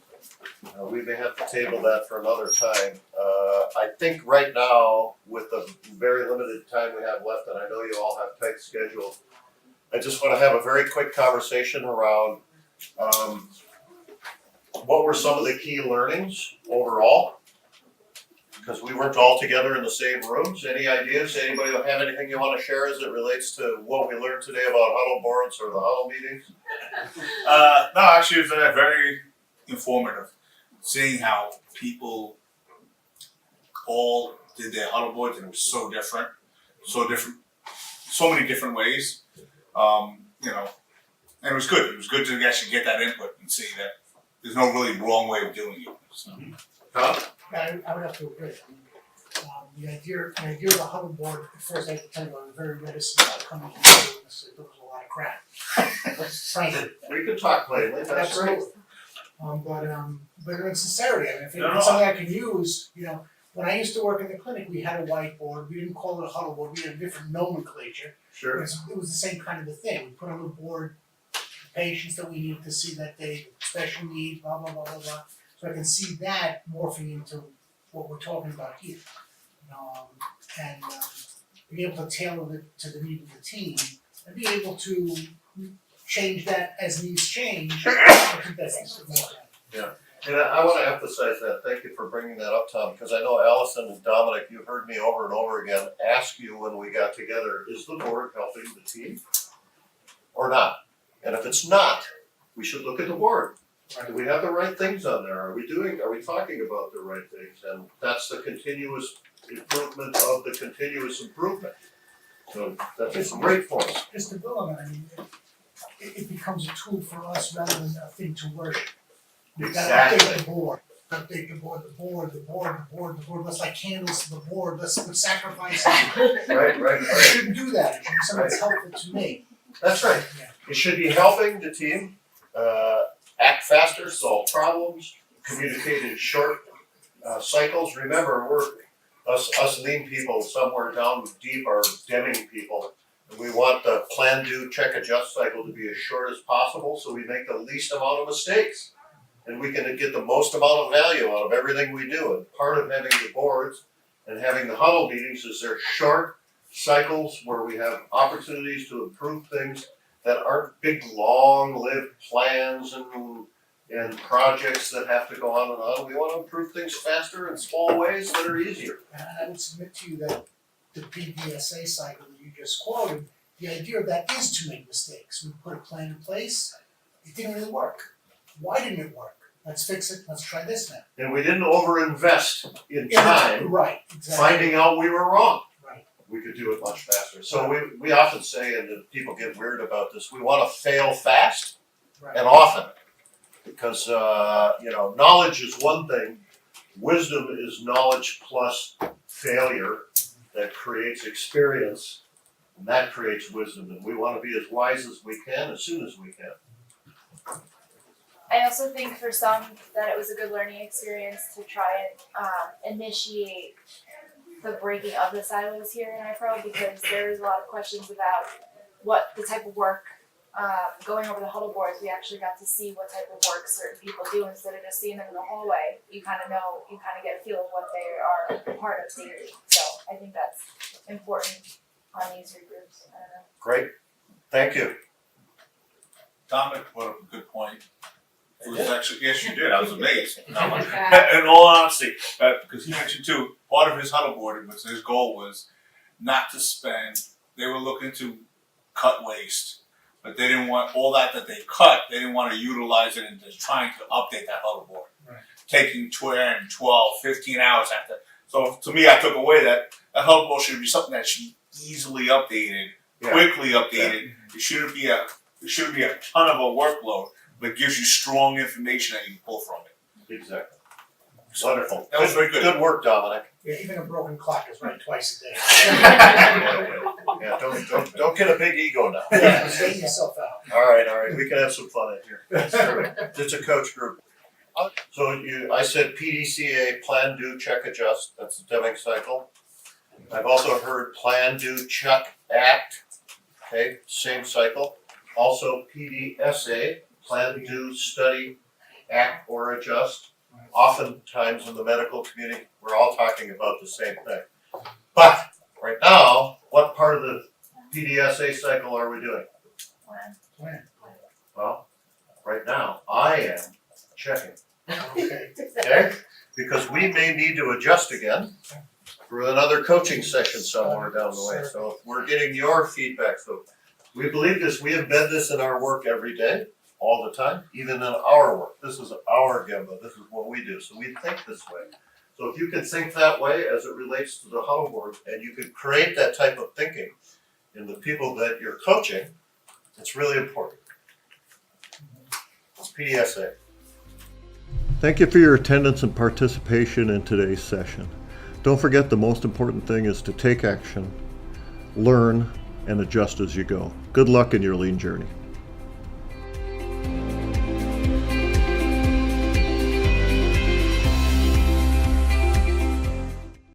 We may have to table that for another time. I think right now, with the very limited time we have left, and I know you all have tight schedules, I just wanna have a very quick conversation around, what were some of the key learnings overall? Because we weren't all together in the same rooms. Any ideas? Anybody have anything you want to share as it relates to what we learned today about Huddle Boards or the Huddle meetings? No, actually, it's very informative. Seeing how people all did their Huddle Boards, and it was so different, so many different ways. And it was good. It was good to actually get that input and see that there's no really wrong way of doing it. So. Tom? I would have to agree. The idea of the Huddle Board, at first I have to tell you, I was very reticent about coming to this. There was a lot of crap. Frankly. We could talk plainly. That's great. But in sincerity, I mean, if No, it's something I can use, when I used to work in the clinic, we had a whiteboard. We didn't call it a Huddle Board. We had a different nomenclature. Sure. It was the same kind of a thing. We put on the board the patients that we needed to see that day, special needs, blah, blah, blah, blah, blah. So I can see that morphing into what we're talking about here. And being able to tailor it to the need of the team and be able to change that as needs change. I think that's Yeah. And I want to emphasize that. Thank you for bringing that up, Tom, because I know Allison and Dominic, you heard me over and over again ask you when we got together, is the board helping the team or not? And if it's not, we should look at the board. Do we have the right things on there? Are we talking about the right things? And that's the continuous improvement of the continuous improvement. So that's a great point. Just to build on that, I mean, it becomes a tool for us rather than a thing to worship. We've got to update the board, the board, let's light candles to the board, let's sacrifice. Right. I shouldn't do that, it should be something that's helpful to me. That's right. It should be helping the team act faster, solve problems, communicate in short cycles. Remember, us lean people somewhere down deep are Deming people. And we want the plan, do, check, adjust cycle to be as short as possible so we make the least amount of mistakes. And we can get the most amount of value out of everything we do. And part of having the boards and having the huddle meetings is they're short cycles where we have opportunities to improve things that aren't big, long-lived plans and projects that have to go on and on. We want to improve things faster in small ways that are easier. And I would submit to you that the PDSA cycle that you just quoted, the idea of that is to make mistakes. We put a plan in place, it didn't really work. Why didn't it work? Let's fix it, let's try this now. And we didn't overinvest in time, Right, exactly. finding out we were wrong. Right. We could do it much faster. So we often say, and people get weird about this, we want to fail fast and often. Because, knowledge is one thing, wisdom is knowledge plus failure that creates experience, and that creates wisdom. And we want to be as wise as we can, as soon as we can. I also think for some that it was a good learning experience to try and initiate the breaking of the silos here in iPro, because there's a lot of questions about what the type of work, going over the Huddle Boards, we actually got to see what type of work certain people do instead of just seeing them in the hallway. You kind of get a feel of what they are a part of daily. So I think that's important on these regroups. I don't know. Great, thank you. Dominic brought up a good point. It was actually, yes, you did, I was amazed. No, in all honesty, because he mentioned too, part of his huddle board, was his goal was not to spend, they were looking to cut waste, but they didn't want all that they cut, they didn't want to utilize it into trying to update that huddle board. Right. Taking 10, 12, 15 hours after. So to me, I took away that huddle board should be something that should be easily updated, quickly updated. It shouldn't be a ton of a workload, but it gives you strong information that you can pull from it. Exactly. Wonderful. That was very good. Good work, Dominic. Yeah, even a broken clock is right twice a day. Yeah, don't get a big ego now. Yeah, straighten yourself out. All right, we can have some fun in here. That's perfect. It's a coach group. So I said PDCA, plan, do, check, adjust, that's the Deming cycle. I've also heard plan, do, check, act, okay, same cycle. Also PDSA, plan, do, study, act, or adjust. Oftentimes in the medical community, we're all talking about the same thing. But right now, what part of the PDSA cycle are we doing? Plan. Well, right now, I am checking. Okay. Okay? Because we may need to adjust again for another coaching session somewhere down the way. So we're getting your feedback. So we believe this, we embed this in our work every day, all the time, even in our work. This is our Gemba, this is what we do. So we think this way. So if you can think that way as it relates to the huddle board, and you can create that type of thinking in the people that you're coaching, it's really important. It's PDSA. Thank you for your attendance and participation in today's session. Don't forget, the most important thing is to take action, learn, and adjust as you go. Good luck in your lean journey.